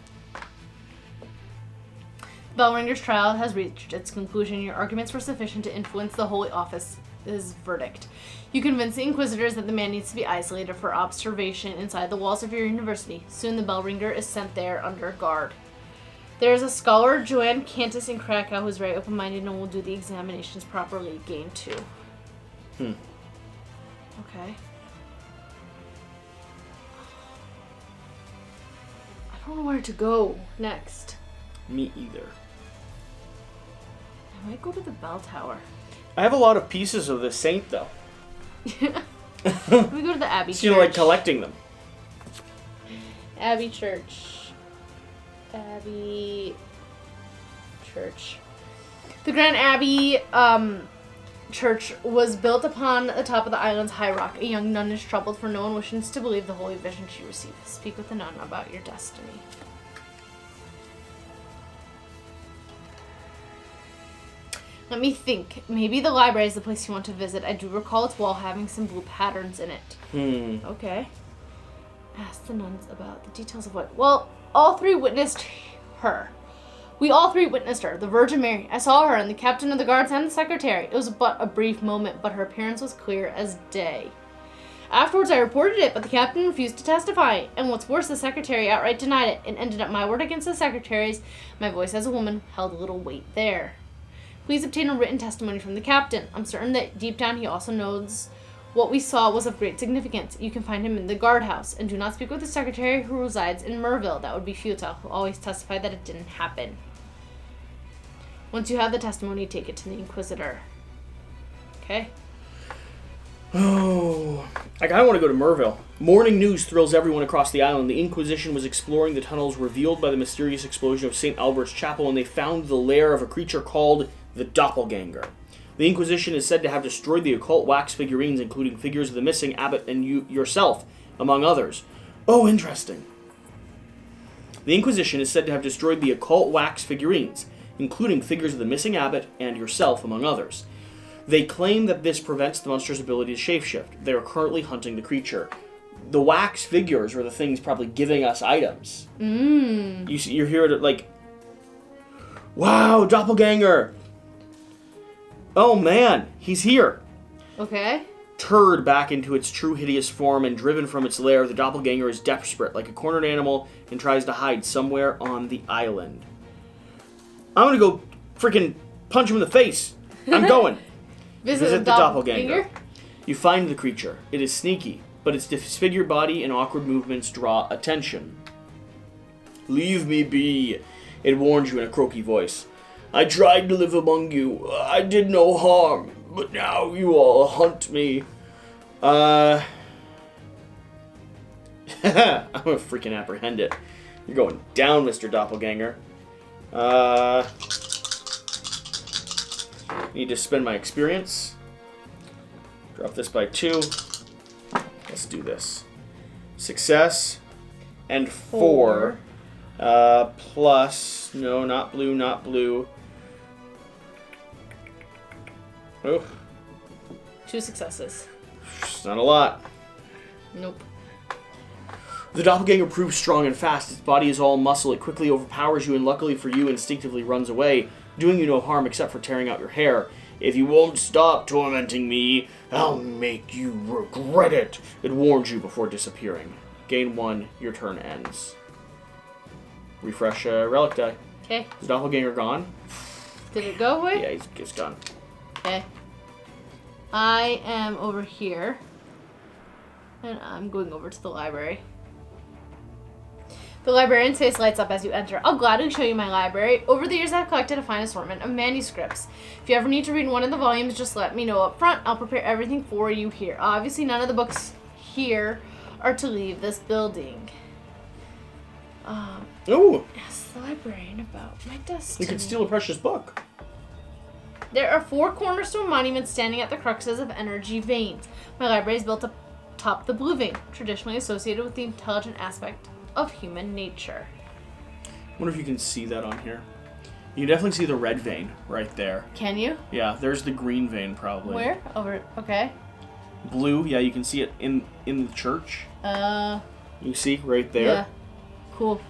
B: Bellringer's trial has reached its conclusion. Your arguments were sufficient to influence the Holy Office's verdict. You convince the Inquisitors that the man needs to be isolated for observation inside the walls of your university. Soon the Bellringer is sent there under guard. There is a scholar, Joanne Cantus in Krakow, who is very open-minded and will do the examinations properly. Gain 2. Okay. I don't know where to go next.
A: Me either.
B: I might go to the bell tower.
A: I have a lot of pieces of the saint, though.
B: Let me go to the Abbey Church.
A: So you like collecting them.
B: Abbey Church. Abbey Church. The Grand Abbey Church was built upon the top of the island's high rock. A young nun is troubled, for no one wishes to believe the holy vision she received. Speak with the nun about your destiny. Let me think. Maybe the library is the place you want to visit. I do recall its wall having some blue patterns in it. Okay. Ask the nuns about the details of what... Well, all 3 witnessed her. We all 3 witnessed her. The Virgin Mary. I saw her and the captain of the guards and the secretary. It was but a brief moment, but her appearance was clear as day. Afterwards, I reported it, but the captain refused to testify. And what's worse, the secretary outright denied it. It ended up my word against the secretary's. My voice as a woman held little weight there. Please obtain a written testimony from the captain. I'm certain that deep down he also knows what we saw was of great significance. You can find him in the guardhouse. And do not speak with the secretary who resides in Merville. That would be futile. He'll always testify that it didn't happen. Once you have the testimony, take it to the Inquisitor. Okay?
A: Oh, I kind of want to go to Merville. Morning news thrills everyone across the island. The Inquisition was exploring the tunnels revealed by the mysterious explosion of St. Albert's Chapel, and they found the lair of a creature called the Doppelganger. The Inquisition is said to have destroyed the occult wax figurines, including figures of the missing abbot and yourself, among others. Oh, interesting. The Inquisition is said to have destroyed the occult wax figurines, including figures of the missing abbot and yourself, among others. They claim that this prevents the monster's ability to shapeshift. They are currently hunting the creature. The wax figures are the things probably giving us items. You're here to, like... Wow, Doppelganger! Oh man, he's here.
B: Okay.
A: Turned back into its true hideous form and driven from its lair, the Doppelganger is desperate, like a cornered animal, and tries to hide somewhere on the island. I'm gonna go freaking punch him in the face. I'm going.
B: Visit
A: the Doppelganger. You find the creature. It is sneaky, but its disfigured body and awkward movements draw attention. Leave me be, it warns you in a croaky voice. I tried to live among you. I did no harm, but now you all hunt me. I'm gonna freaking apprehend it. You're going down, Mr. Doppelganger. Need to spend my experience. Drop this by 2. Let's do this. Success and 4. Plus, no, not blue, not blue. Oh.
B: 2 successes.
A: It's not a lot.
B: Nope.
A: The Doppelganger proves strong and fast. Its body is all muscle. It quickly overpowers you and luckily for you instinctively runs away, doing you no harm except for tearing out your hair. If you won't stop tormenting me, I'll make you regret it. It warns you before disappearing. Gain 1, your turn ends. Refresh relic die.
B: Okay.
A: Is Doppelganger gone?
B: Did it go away?
A: Yeah, he's gone.
B: Okay. I am over here. And I'm going over to the library. The librarian's face lights up as you enter. I'll gladly show you my library. Over the years, I've collected a fine assortment of manuscripts. If you ever need to read one of the volumes, just let me know up front. I'll prepare everything for you here. Obviously, none of the books here are to leave this building.
A: Ooh!
B: Ask the librarian about my destiny.
A: You could steal a precious book.
B: There are 4 cornerstone monuments standing at the cruxes of energy veins. My library is built atop the blue vein, traditionally associated with the intelligent aspect of human nature.
A: I wonder if you can see that on here. You can definitely see the red vein right there.
B: Can you?
A: Yeah, there's the green vein probably.
B: Where? Over. Okay.
A: Blue, yeah, you can see it in the church. You see right there.
B: Yeah. Cool.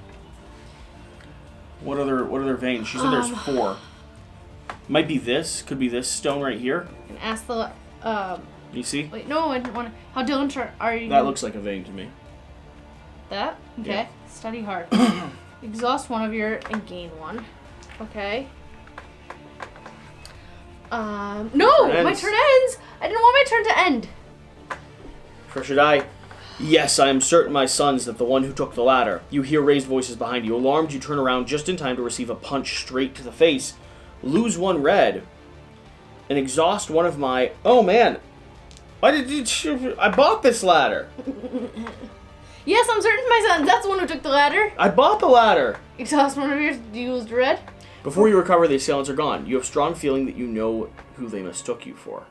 A: What other veins? She said there's 4. Might be this. Could be this stone right here.
B: And ask the.
A: You see?
B: Wait, no, I didn't want to. How diligent are you?
A: That looks like a vein to me.
B: That? Okay.
A: Yeah.
B: Study hard. Exhaust 1 of your and gain 1. Okay. No! My turn ends! I didn't want my turn to end.
A: Pressure die. Yes, I am certain, my sons, that the one who took the ladder. You hear raised voices behind you. Alarmed, you turn around just in time to receive a punch straight to the face. Lose 1 red. And exhaust 1 of my... Oh, man. Why did you... I bought this ladder.
B: Yes, I'm certain, my son. That's the one who took the ladder.
A: I bought the ladder.
B: Exhaust 1 of your used red.
A: Before you recover, the assailants are gone. You have a strong feeling that you know who they mistook you for.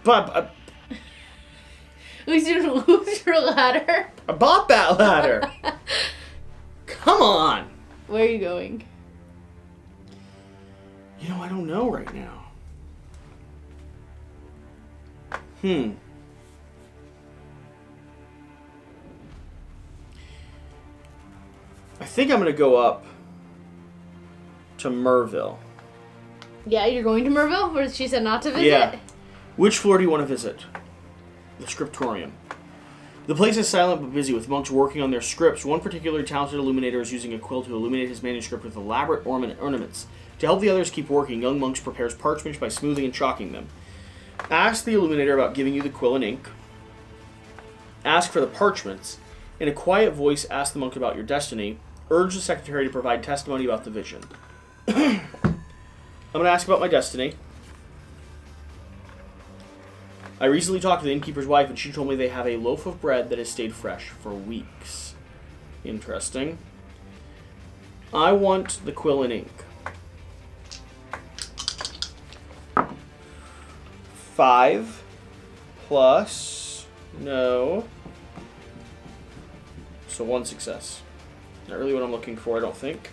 A: But...
B: At least you didn't lose your ladder.
A: I bought that ladder. Come on.
B: Where are you going?
A: You know, I don't know right now. I think I'm going to go up to Merville.
B: Yeah, you're going to Merville, where she said not to visit?
A: Yeah. Which floor do you want to visit? The scriptorium. The place is silent but busy, with monks working on their scripts. One particularly talented illuminator is using a quill to illuminate his manuscript with elaborate ornaments. To help the others keep working, young monks prepares parchments by smoothing and chalking them. Ask the illuminator about giving you the quill and ink. Ask for the parchments. In a quiet voice, ask the monk about your destiny. Urge the secretary to provide testimony about the vision. I'm going to ask about my destiny. I recently talked to the innkeeper's wife, and she told me they have a loaf of bread that has stayed fresh for weeks. Interesting. I want the quill and ink. 5 plus... No. So 1 success. Not really what I'm looking for, I don't think.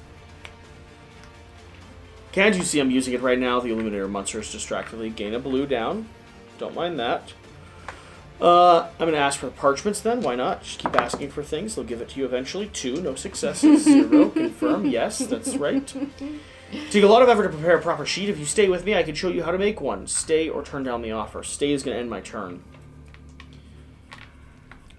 A: Can't you see I'm using it right now? The illuminator munsters distractedly. Gain a blue down. Don't mind that. I'm going to ask for parchments then. Why not? Just keep asking for things. They'll give it to you eventually. 2, no successes. 0, confirm. Yes, that's right. Take a lot of effort to prepare a proper sheet. If you stay with me, I can show you how to make one. Stay or turn down the offer. Stay is going to end my turn.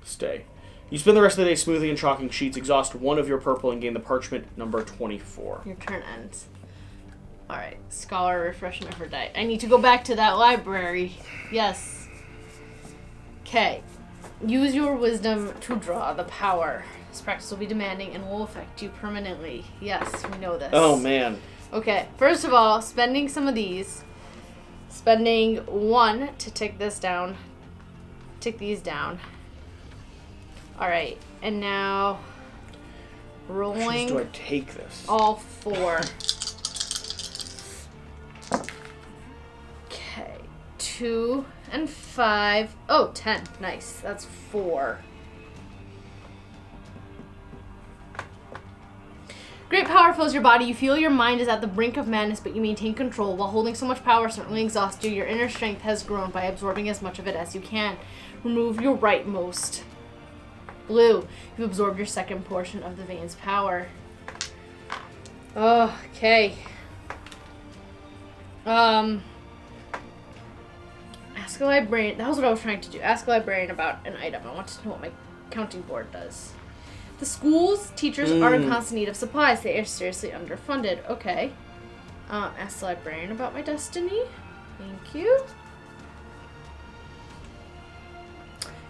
A: Stay. You spend the rest of the day smoothing and chalking sheets. Exhaust 1 of your purple and gain the parchment number 24.
B: Your turn ends. Alright, scholar, refresh, never die. I need to go back to that library. Yes. Okay. Use your wisdom to draw the power. This practice will be demanding and will affect you permanently. Yes, we know this.
A: Oh, man.
B: Okay, first of all, spending some of these. Spending 1 to tick this down. Tick these down. Alright, and now rolling.
A: Do I take this?
B: All 4. Okay, 2 and 5. Oh, 10. Nice. That's 4. Great power fills your body. You feel your mind is at the brink of madness, but you maintain control. While holding so much power certainly exhausts you, your inner strength has grown by absorbing as much of it as you can. Remove your rightmost. Blue. You've absorbed your second portion of the vein's power. Oh, okay. Ask a librarian. That was what I was trying to do. Ask a librarian about an item. I wanted to know what my counting board does. The school's teachers are in constant need of supplies. They are seriously underfunded. Okay. Ask the librarian about my destiny. Thank you.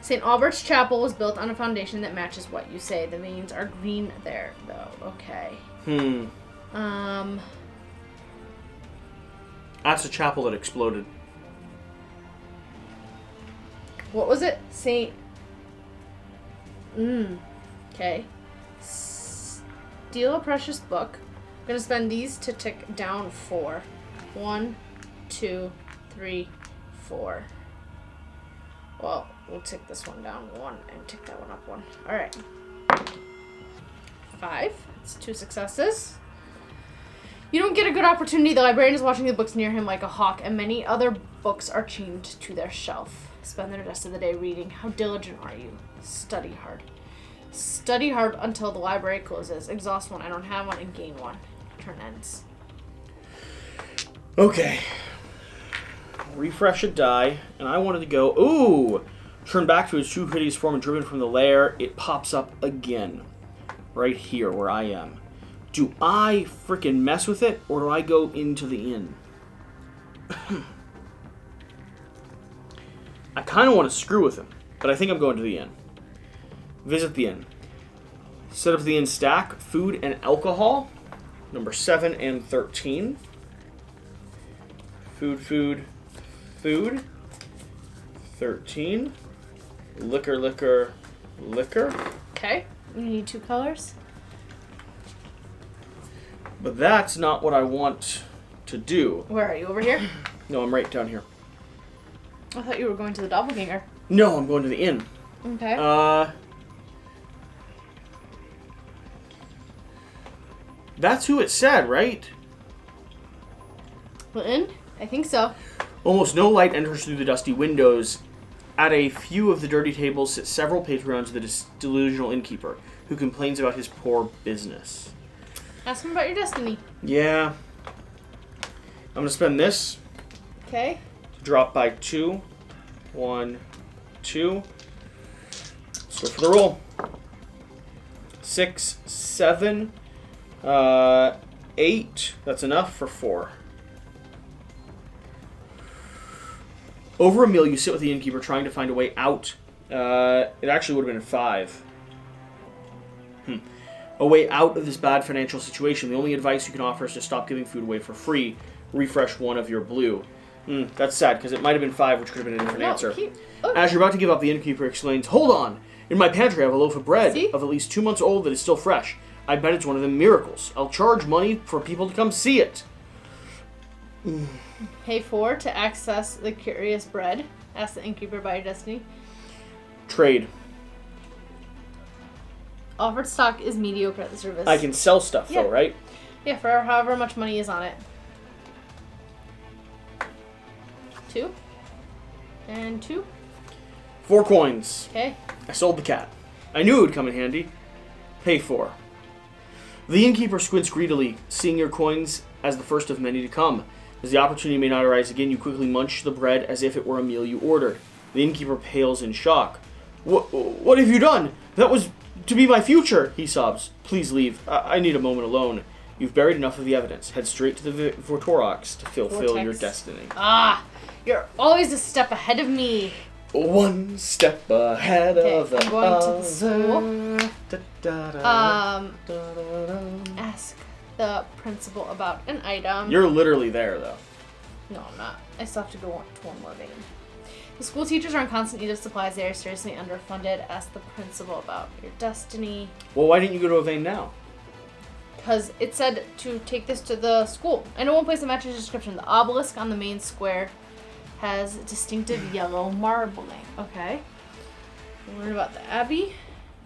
B: St. Albert's Chapel was built on a foundation that matches what you say. The veins are green there, though. Okay.
A: That's a chapel that exploded.
B: What was it? St. Okay. Steal a precious book. I'm going to spend these to tick down 4. 1, 2, 3, 4. Well, we'll tick this one down 1 and tick that one up 1. Alright. 5. That's 2 successes. You don't get a good opportunity. The librarian is watching the books near him like a hawk, and many other books are chained to their shelf. Spend the rest of the day reading. How diligent are you? Study hard. Study hard until the library closes. Exhaust 1. I don't have one, and gain 1. Turn ends.
A: Okay. Refresh a die, and I wanted to go, ooh! Turn back to its true hideous form and driven from the lair. It pops up again. Right here, where I am. Do I frickin' mess with it, or do I go into the inn? I kind of want to screw with him, but I think I'm going to the inn. Visit the inn. Set up the inn stack, food and alcohol, number 7 and 13. Food. 13. Liquor.
B: Okay. You need 2 colors.
A: But that's not what I want to do.
B: Where are you? Over here?
A: No, I'm right down here.
B: I thought you were going to the doppelganger.
A: No, I'm going to the inn.
B: Okay.
A: That's who it said, right?
B: The inn? I think so.
A: Almost no light enters through the dusty windows. At a few of the dirty tables sit several patrons of the delusional innkeeper, who complains about his poor business.
B: Ask him about your destiny.
A: Yeah. I'm going to spend this.
B: Okay.
A: Drop by 2. 1, 2. Let's go for the roll. 6, 7, 8. That's enough for 4. Over a meal, you sit with the innkeeper trying to find a way out. It actually would have been 5. A way out of this bad financial situation. The only advice you can offer is to stop giving food away for free. Refresh 1 of your blue. That's sad, because it might have been 5, which could have been a different answer. As you're about to give up, the innkeeper explains, "Hold on! In my pantry I have a loaf of bread of at least 2 months old that is still fresh. I bet it's one of the miracles. I'll charge money for people to come see it."
B: Pay 4 to access the curious bread. Ask the innkeeper about your destiny.
A: Trade.
B: Offered stock is mediocre at the service.
A: I can sell stuff, though, right?
B: Yeah, for however much money is on it. 2. And 2.
A: 4 coins.
B: Okay.
A: I sold the cat. I knew it would come in handy. Pay 4. The innkeeper squints greedily, seeing your coins as the first of many to come. As the opportunity may not arise again, you quickly munch the bread as if it were a meal you ordered. The innkeeper pales in shock. What have you done? That was to be my future, he sobs. Please leave. I need a moment alone. You've buried enough of the evidence. Head straight to the Vortorox to fulfill your destiny.
B: Ah, you're always a step ahead of me.
A: 1 step ahead of the
B: I'm going to the school. Ask the principal about an item.
A: You're literally there, though.
B: No, I'm not. I still have to go to one more vein. The school teachers are in constant need of supplies. They are seriously underfunded. Ask the principal about your destiny.
A: Well, why didn't you go to a vein now?
B: Because it said to take this to the school. I know one place that matches the description. The obelisk on the main square has distinctive yellow marbling. Okay. Learn about the abbey.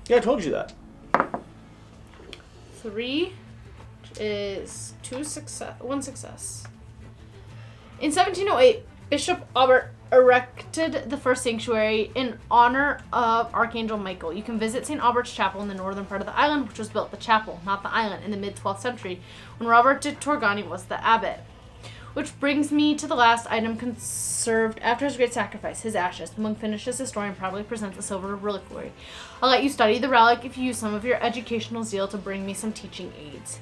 A: Yeah, I told you that.
B: 3 is 1 success. In 1708, Bishop Albert erected the first sanctuary in honor of Archangel Michael. You can visit St. Albert's Chapel in the northern part of the island, which was built the chapel, not the island, in the mid-12th century, when Robert de Torgani was the abbot. Which brings me to the last item conserved after his great sacrifice, his ashes. The monk finishes his story and probably presents a silver reliquary. I'll let you study the relic if you use some of your educational zeal to bring me some teaching aids.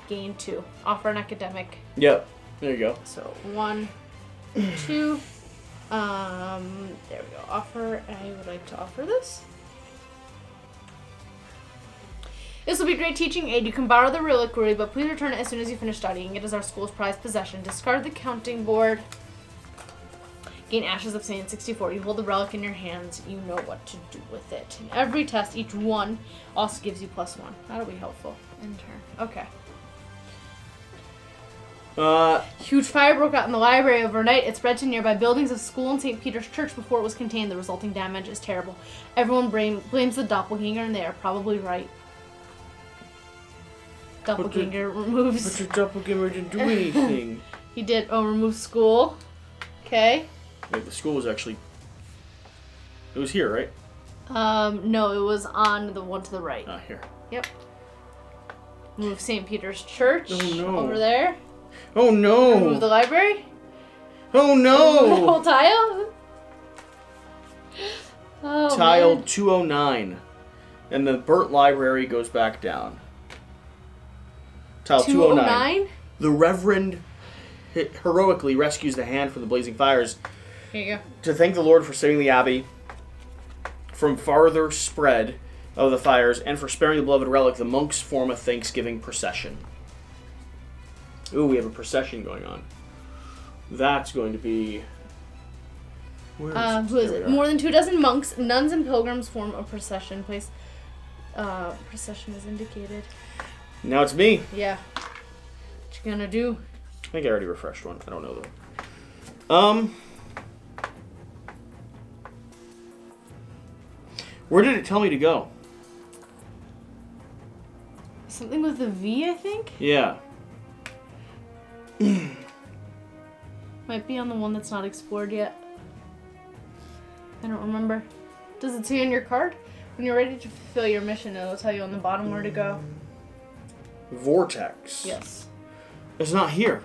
B: Gain 2. Offer an academic.
A: Yep. There you go.
B: So 1, 2. There we go. Offer. I would like to offer this. This will be a great teaching aid. You can borrow the reliquary, but please return it as soon as you finish studying. It is our school's prized possession. Discard the counting board. Gain ashes of Sand 64. You hold the relic in your hands. You know what to do with it. In every test, each one also gives you +1. That'll be helpful. In turn. Okay. Huge fire broke out in the library overnight. It spread to nearby buildings of school and St. Peter's Church before it was contained. The resulting damage is terrible. Everyone blames the doppelganger, and they are probably right. Doppelganger removes...
A: But the doppelganger didn't do anything.
B: He did. Oh, remove school. Okay.
A: Wait, the school was actually... It was here, right?
B: No, it was on the one to the right.
A: Ah, here.
B: Yep. Remove St. Peter's Church.
A: Oh, no.
B: Over there.
A: Oh, no.
B: Remove the library.
A: Oh, no.
B: The whole tile. Oh,
A: Tile
B: man.
A: 209. And the burnt library goes back down. Tile 209. The Reverend heroically rescues the hand from the blazing fires.
B: Here you go.
A: To thank the Lord for saving the Abbey from farther spread of the fires and for sparing the beloved relic, the monks form a Thanksgiving procession. Ooh, we have a procession going on. That's going to be...
B: Who is it? More than 24 monks, nuns, and pilgrims form a procession. Procession is indicated.
A: Now it's me.
B: Yeah. What you gonna do?
A: I think I already refreshed one. I don't know though. Where did it tell me to go?
B: Something with a V, I think?
A: Yeah.
B: Might be on the one that's not explored yet. I don't remember. Does it say on your card? When you're ready to fulfill your mission, it'll tell you on the bottom where to go.
A: Vortex.
B: Yes.
A: It's not here.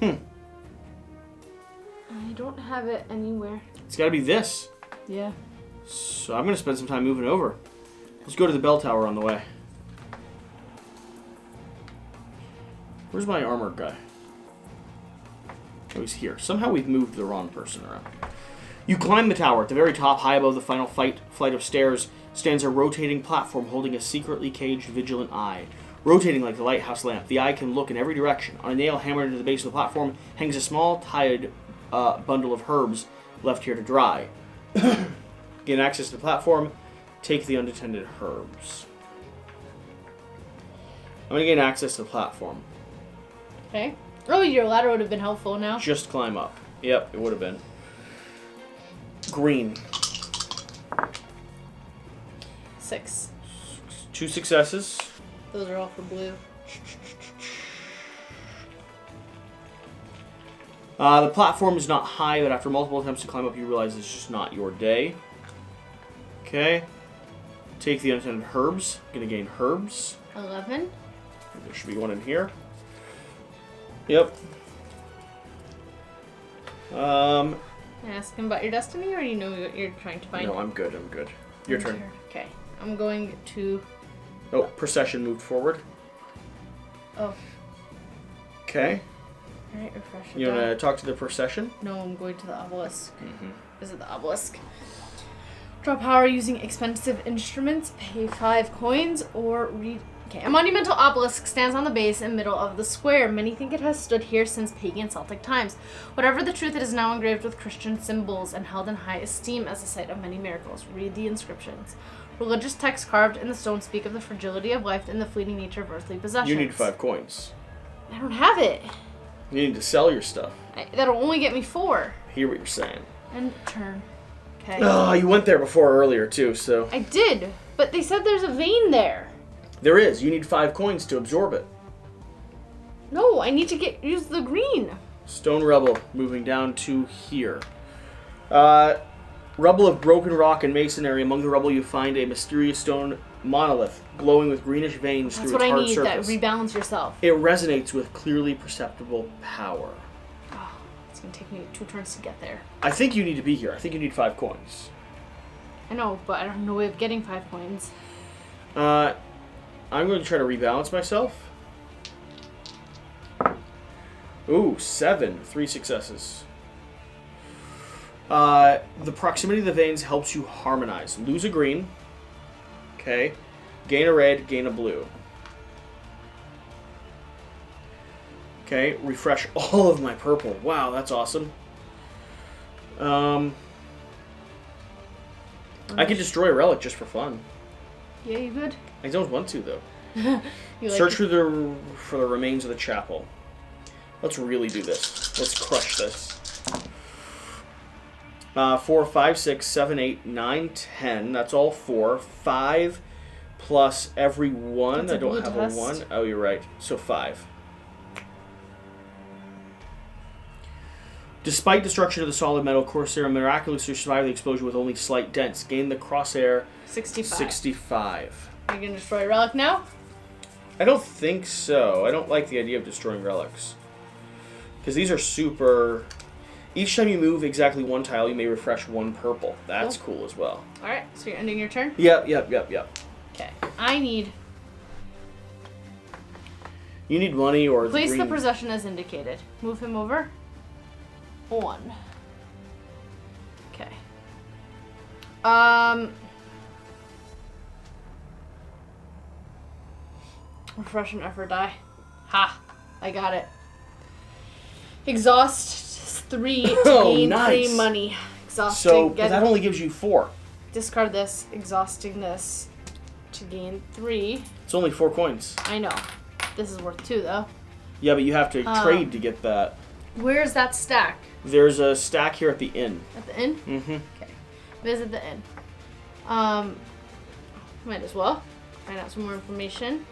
B: I don't have it anywhere.
A: It's got to be this.
B: Yeah.
A: So I'm going to spend some time moving over. Let's go to the bell tower on the way. Where's my armor guy? Oh, he's here. Somehow we've moved the wrong person around. You climb the tower. At the very top, high above the final flight of stairs, stands a rotating platform holding a secretly caged vigilant eye. Rotating like the lighthouse lamp, the eye can look in every direction. On a nail hammered into the base of the platform hangs a small tied bundle of herbs left here to dry. Gain access to the platform. Take the unattended herbs. I'm going to gain access to the platform.
B: Okay. Oh, your ladder would have been helpful now.
A: Just climb up. Yep, it would have been. Green.
B: 6.
A: 2 successes.
B: Those are all for blue.
A: The platform is not high, but after multiple attempts to climb up, you realize it's just not your day. Okay. Take the unattended herbs. Gonna gain herbs.
B: 11.
A: There should be one in here. Yep.
B: Ask him about your destiny, or you know what you're trying to find?
A: No, I'm good. I'm good. Your turn.
B: Okay. I'm going to...
A: Oh, procession moved forward.
B: Oh.
A: Okay.
B: Alright, refresh it.
A: You want to talk to the procession?
B: No, I'm going to the obelisk.
A: Mm-hmm.
B: Is it the obelisk? Draw power using expensive instruments. Pay 5 coins or read... Okay, a monumental obelisk stands on the base and middle of the square. Many think it has stood here since pagan Celtic times. Whatever the truth, it is now engraved with Christian symbols and held in high esteem as a site of many miracles. Read the inscriptions. Religious texts carved in the stone speak of the fragility of life and the fleeting nature of earthly possessions.
A: You need 5 coins.
B: I don't have it.
A: You need to sell your stuff.
B: That'll only get me 4.
A: I hear what you're saying.
B: End turn. Okay.
A: Oh, you went there before earlier, too, so...
B: I did, but they said there's a vein there.
A: There is. You need 5 coins to absorb it.
B: No, I need to use the green.
A: Stone rubble, moving down to here. Rubble of broken rock and masonry. Among the rubble you find a mysterious stone monolith. glowing with greenish veins
B: That's
A: through
B: what
A: its
B: I
A: hard
B: need.
A: surface.
B: That rebalance yourself.
A: It resonates with clearly perceptible power.
B: Oh, it's gonna take me 2 turns to get there.
A: I think you need to be here. I think you need 5 coins.
B: I know, but I don't have no way of getting 5 coins.
A: I'm going to try to rebalance myself. Ooh, 7. 3 successes. The proximity of the veins helps you harmonize. Lose a green. Okay. Gain a red, gain a blue. Okay, refresh all of my purple. Wow, that's awesome. I could destroy a relic just for fun.
B: Yeah, you good?
A: I don't want to, though.
B: You
A: Search for the remains of the chapel. Let's really do this. Let's crush this. 4, 5, 6, 7, 8, 9, 10. That's all 4. 5 plus every 1. I don't have a 1. Oh, you're right. So 5. Despite destruction of the solid metal, Corsair miraculously survived the explosion with only slight dents. Gain the crosshair 65.
B: Are you going to destroy a relic now?
A: I don't think so. I don't like the idea of destroying relics. Because these are super... Each time you move exactly 1 tile, you may refresh 1 purple. That's cool as well.
B: Alright, so you're ending your turn?
A: Yep.
B: Okay. I need...
A: You need money or
B: Place
A: the
B: the possession as indicated. Move him over. 1. Okay. Refresh an effort die. Ha! I got it. Exhaust 3 to gain 3 money. Exhausting.
A: So, but that only gives you 4.
B: Discard this. Exhausting this to gain 3.
A: It's only 4 coins.
B: I know. This is worth 2 though.
A: Yeah, but you have to trade to get that.
B: Where's that stack?
A: There's a stack here at the inn.
B: At the inn?
A: Mm-hmm.
B: Okay. Visit the inn. Might as well find out some more information.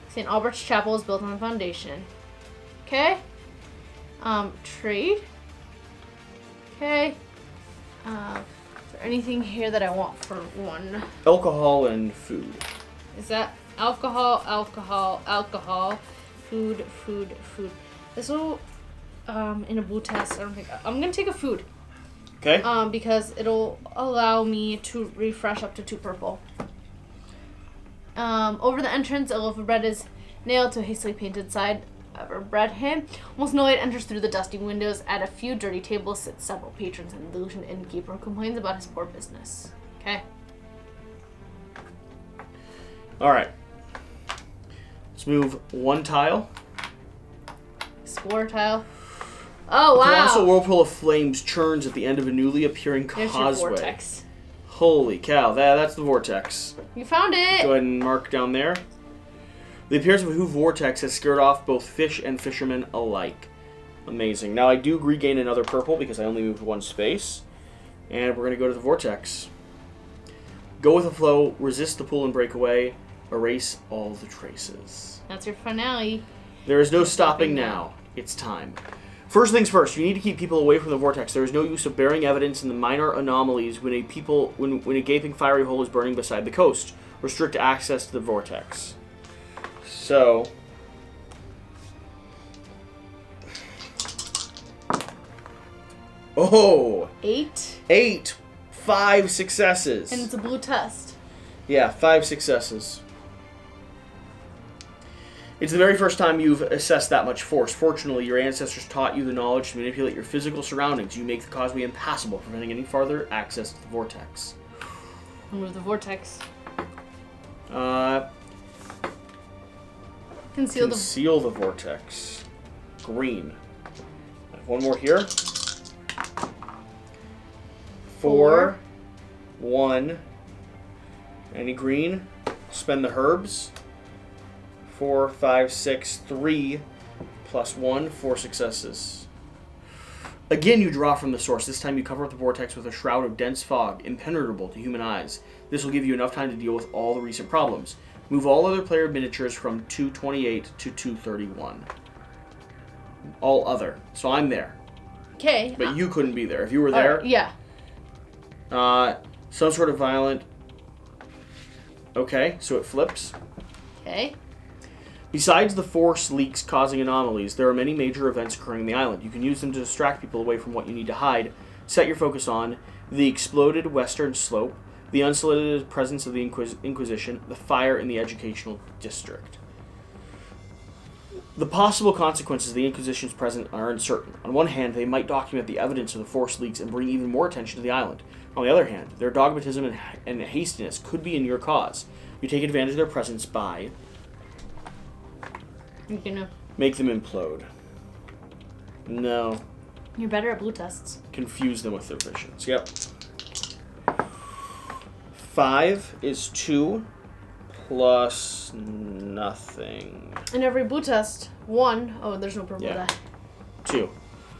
B: St. Albert's Chapel is built on the foundation. Okay. Trade. Okay. Is there anything here that I want for 1?
A: Alcohol and food.
B: Is that alcohol, food? This will, in a blue test, I don't think, I'm gonna take a food.
A: Okay.
B: Because it'll allow me to refresh up to 2 purple. Over the entrance, a loaf of bread is nailed to a hastily painted side of a bread hand. Almost no light enters through the dusty windows. At a few dirty tables sit several patrons, and the delusioned innkeeper complains about his poor business. Okay.
A: Alright. Let's move 1 tile.
B: Explore tile. Oh, wow.
A: A colossal whirlpool of flames churns at the end of a newly appearing
B: There's
A: causeway.
B: your vortex.
A: Holy cow, that's the vortex.
B: You found it!
A: Go ahead and mark down there. The appearance of a Who vortex has scared off both fish and fishermen alike. Amazing. Now I do regain another purple because I only moved 1 space. And we're going to go to the vortex. Go with the flow, resist the pull and break away, erase all the traces.
B: That's your finale.
A: There is no stopping now. It's time. First things first, you need to keep people away from the vortex. There is no use of bearing evidence in the minor anomalies when a gaping fiery hole is burning beside the coast. Restrict access to the vortex. So, oh,
B: 8.
A: 5 successes.
B: And it's a blue test.
A: Yeah, 5 successes. It's the very first time you've assessed that much force. Fortunately, your ancestors taught you the knowledge to manipulate your physical surroundings. You make the causeway impassable, preventing any farther access to the vortex.
B: Remove the vortex.
A: Conceal the vortex. Green. I have 1 more here. 4. 1. Any green? Spend the herbs. 4, 5, 6, 3, plus 1, 4 successes. Again, you draw from the source. This time you cover up the vortex with a shroud of dense fog, impenetrable to human eyes. This will give you enough time to deal with all the recent problems. Move all other player miniatures from 228 to 231. All other. So I'm there.
B: Okay.
A: But you couldn't be there. If you were there...
B: yeah.
A: Some sort of violent... Okay, so it flips.
B: Okay.
A: Besides the force leaks causing anomalies, there are many major events occurring on the island. You can use them to distract people away from what you need to hide. Set your focus on the exploded western slope, the unsolicited presence of the Inquisition, the fire in the educational district. The possible consequences of the Inquisition's presence are uncertain. On one hand, they might document the evidence of the force leaks and bring even more attention to the island. On the other hand, their dogmatism and hastiness could be in your cause. You take advantage of their presence by... Make them implode. No.
B: You're better at blue tests.
A: Confuse them with their visions. Yep. 5 is 2 plus nothing.
B: In every blue test, 1. Oh, there's no purple die.
A: 2.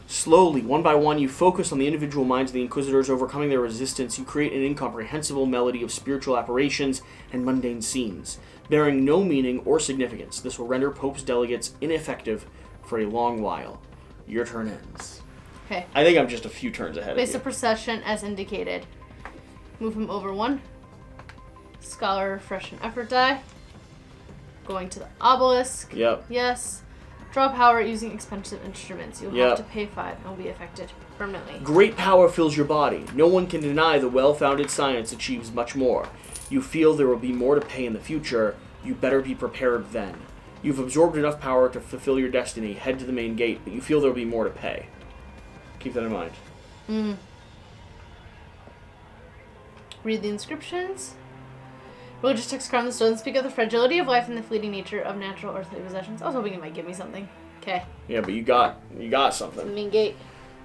A: Slowly, one by one, you focus on the individual minds of the Inquisitors, overcoming their resistance. You create an incomprehensible melody of spiritual apparitions and mundane scenes, bearing no meaning or significance. This will render Pope's delegates ineffective for a long while. Your turn ends.
B: Okay.
A: I think I'm just a few turns ahead
B: Place
A: of you.
B: the procession as indicated. Move him over 1. Scholar, refresh and effort die. Going to the obelisk.
A: Yep.
B: Yes. Draw power using expensive instruments. You'll have to pay 5 and will be affected permanently.
A: Great power fills your body. No one can deny the well-founded science achieves much more. You feel there will be more to pay in the future. You better be prepared then. You've absorbed enough power to fulfill your destiny. Head to the main gate, but you feel there will be more to pay. Keep that in mind.
B: Read the inscriptions. Religious texts carved on the stone speak of the fragility of life and the fleeting nature of natural earthly possessions. I was hoping it might give me something. Okay.
A: Yeah, but you got something.
B: The main gate.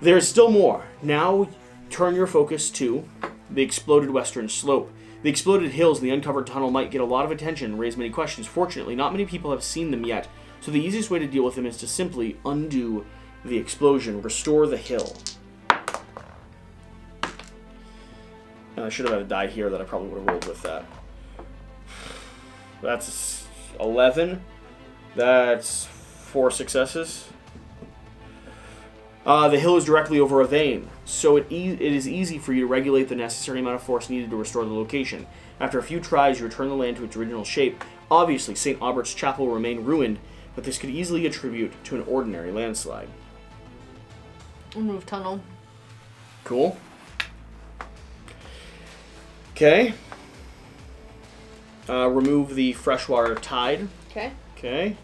A: There's still more. Now turn your focus to the exploded western slope. The exploded hills and the uncovered tunnel might get a lot of attention and raise many questions. Fortunately, not many people have seen them yet, so the easiest way to deal with them is to simply undo the explosion, restore the hill. And I should have had a die here that I probably would have rolled with that. That's 11. That's 4 successes. The hill is directly over a vein, so it is easy for you to regulate the necessary amount of force needed to restore the location. After a few tries, you return the land to its original shape. Obviously, St. Albert's Chapel will remain ruined, but this could easily attribute to an ordinary landslide.
B: Remove tunnel.
A: Cool. Okay. Remove the freshwater tide.
B: Okay.
A: Okay.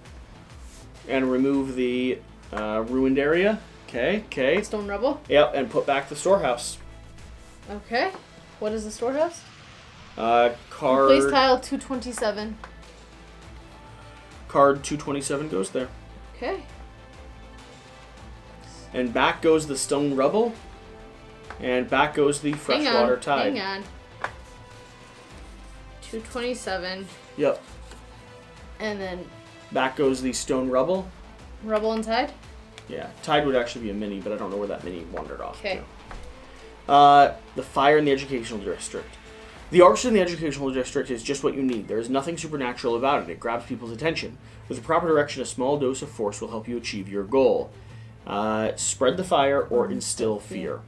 A: And remove the ruined area. Okay. Okay.
B: Stone rubble.
A: Yep, and put back the storehouse.
B: Okay. What is the storehouse?
A: Card.
B: Place tile 227.
A: Card 227 goes there.
B: Okay.
A: And back goes the stone rubble. And back goes the freshwater tide.
B: Hang on. 227.
A: Yep.
B: And then
A: Back goes the stone rubble.
B: rubble and tide?
A: Yeah. Tide would actually be a mini, but I don't know where that mini wandered off
B: Okay.
A: to. The fire in the educational district. The arson in the educational district is just what you need. There is nothing supernatural about it. It grabs people's attention. With the proper direction, a small dose of force will help you achieve your goal. Spread the fire or instill fear.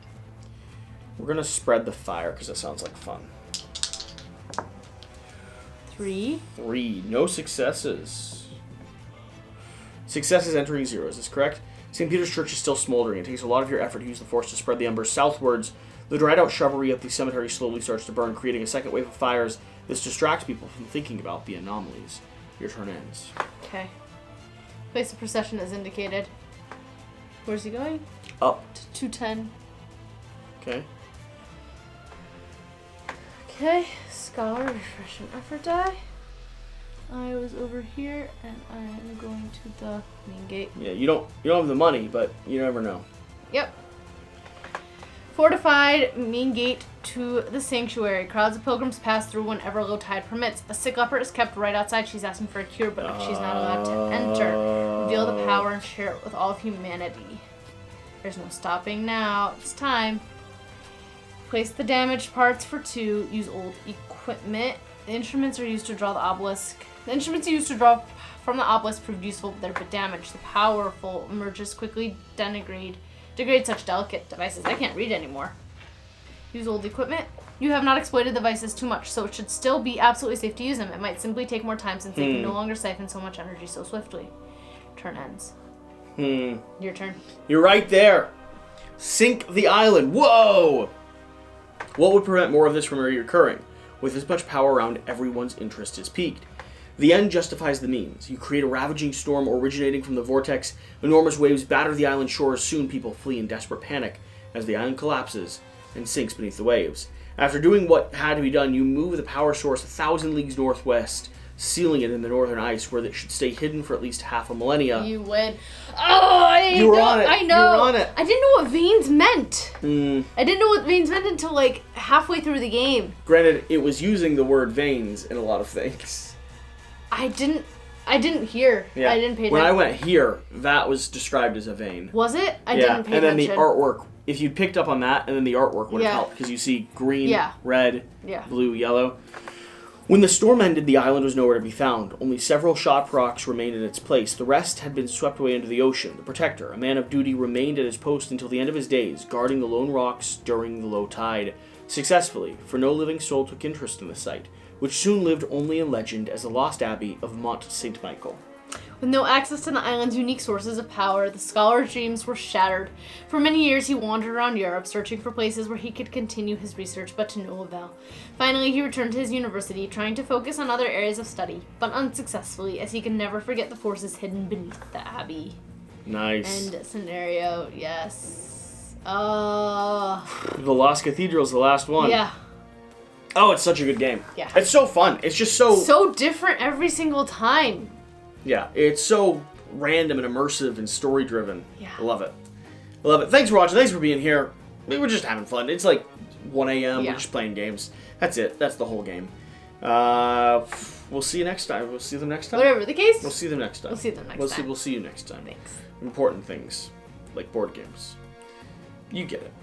A: We're going to spread the fire because that sounds like fun.
B: 3.
A: 3. No successes. Successes entering 0. Is this correct? St. Peter's Church is still smoldering. It takes a lot of your effort to use the force to spread the embers southwards. The dried-out shrubbery at the cemetery slowly starts to burn, creating a second wave of fires. This distracts people from thinking about the anomalies. Your turn ends.
B: Okay. Place the procession as indicated. Where's he going?
A: Up.
B: To 210.
A: Okay.
B: Okay. Scholar, refresh and effort die. I was over here, and I am going to the main gate.
A: Yeah, you don't have the money, but you never know.
B: Yep. Fortified main gate to the sanctuary. Crowds of pilgrims pass through whenever low tide permits. A sick leper is kept right outside. She's asking for a cure, but she's not allowed to enter. Reveal the power and share it with all of humanity. There's no stopping now. It's time. Place the damaged parts for 2. Use old equipment. The instruments are used to draw the obelisk. The instruments used to draw from the obelisk proved useful, but they're but damaged. The powerful emerges quickly degrade such delicate devices. I can't read anymore. Use old equipment. You have not exploited the vices too much, so it should still be absolutely safe to use them. It might simply take more time since they can no longer siphon so much energy so swiftly. Turn ends. Your turn.
A: You're right there. Sink the island. Whoa! What would prevent more of this from reoccurring? With as much power around, everyone's interest is piqued. The end justifies the means. You create a ravaging storm originating from the vortex. Enormous waves batter the island shores. Soon people flee in desperate panic as the island collapses and sinks beneath the waves. After doing what had to be done, you move the power source 1,000 leagues northwest, sealing it in the northern ice where it should stay hidden for at least half a millennia.
B: You win. Oh,
A: You were on it.
B: I know.
A: You were on it.
B: I didn't know what veins meant. I didn't know what veins meant until like halfway through the game.
A: Granted, it was using the word veins in a lot of things.
B: I didn't hear.
A: Yeah.
B: I didn't pay attention.
A: When I went here, that was described as a vein.
B: Was it? I
A: Yeah,
B: didn't pay
A: and then
B: attention.
A: the artwork, if you picked up on that, and then the artwork would have
B: Yeah.
A: helped, because you see green,
B: Yeah.
A: red,
B: Yeah.
A: blue, yellow. When the storm ended, the island was nowhere to be found. Only several sharp rocks remained in its place. The rest had been swept away into the ocean. The Protector, a man of duty, remained at his post until the end of his days, guarding the lone rocks during the low tide. Successfully, for no living soul took interest in the site, which soon lived only in legend as the lost abbey of Mont Saint Michael.
B: With no access to the island's unique sources of power, the scholar's dreams were shattered. For many years, he wandered around Europe, searching for places where he could continue his research, but to no avail. Finally, he returned to his university, trying to focus on other areas of study, but unsuccessfully, as he could never forget the forces hidden beneath the abbey.
A: Nice.
B: End scenario, yes.
A: The Lost Cathedral's the last one.
B: Yeah.
A: Oh, it's such a good game.
B: Yeah.
A: It's so fun. It's just so...
B: So different every single time.
A: Yeah, it's so random and immersive and story-driven.
B: Yeah.
A: I love it. I love it. Thanks for watching. Thanks for being here. We were just having fun. It's like 1 a.m.
B: Yeah.
A: We're just playing games. That's it. That's the whole game. We'll see you next time. We'll see them next time.
B: Whatever the case.
A: We'll see them next time.
B: We'll see them next time.
A: We'll see you next time.
B: Thanks.
A: Important things, like board games. You get it.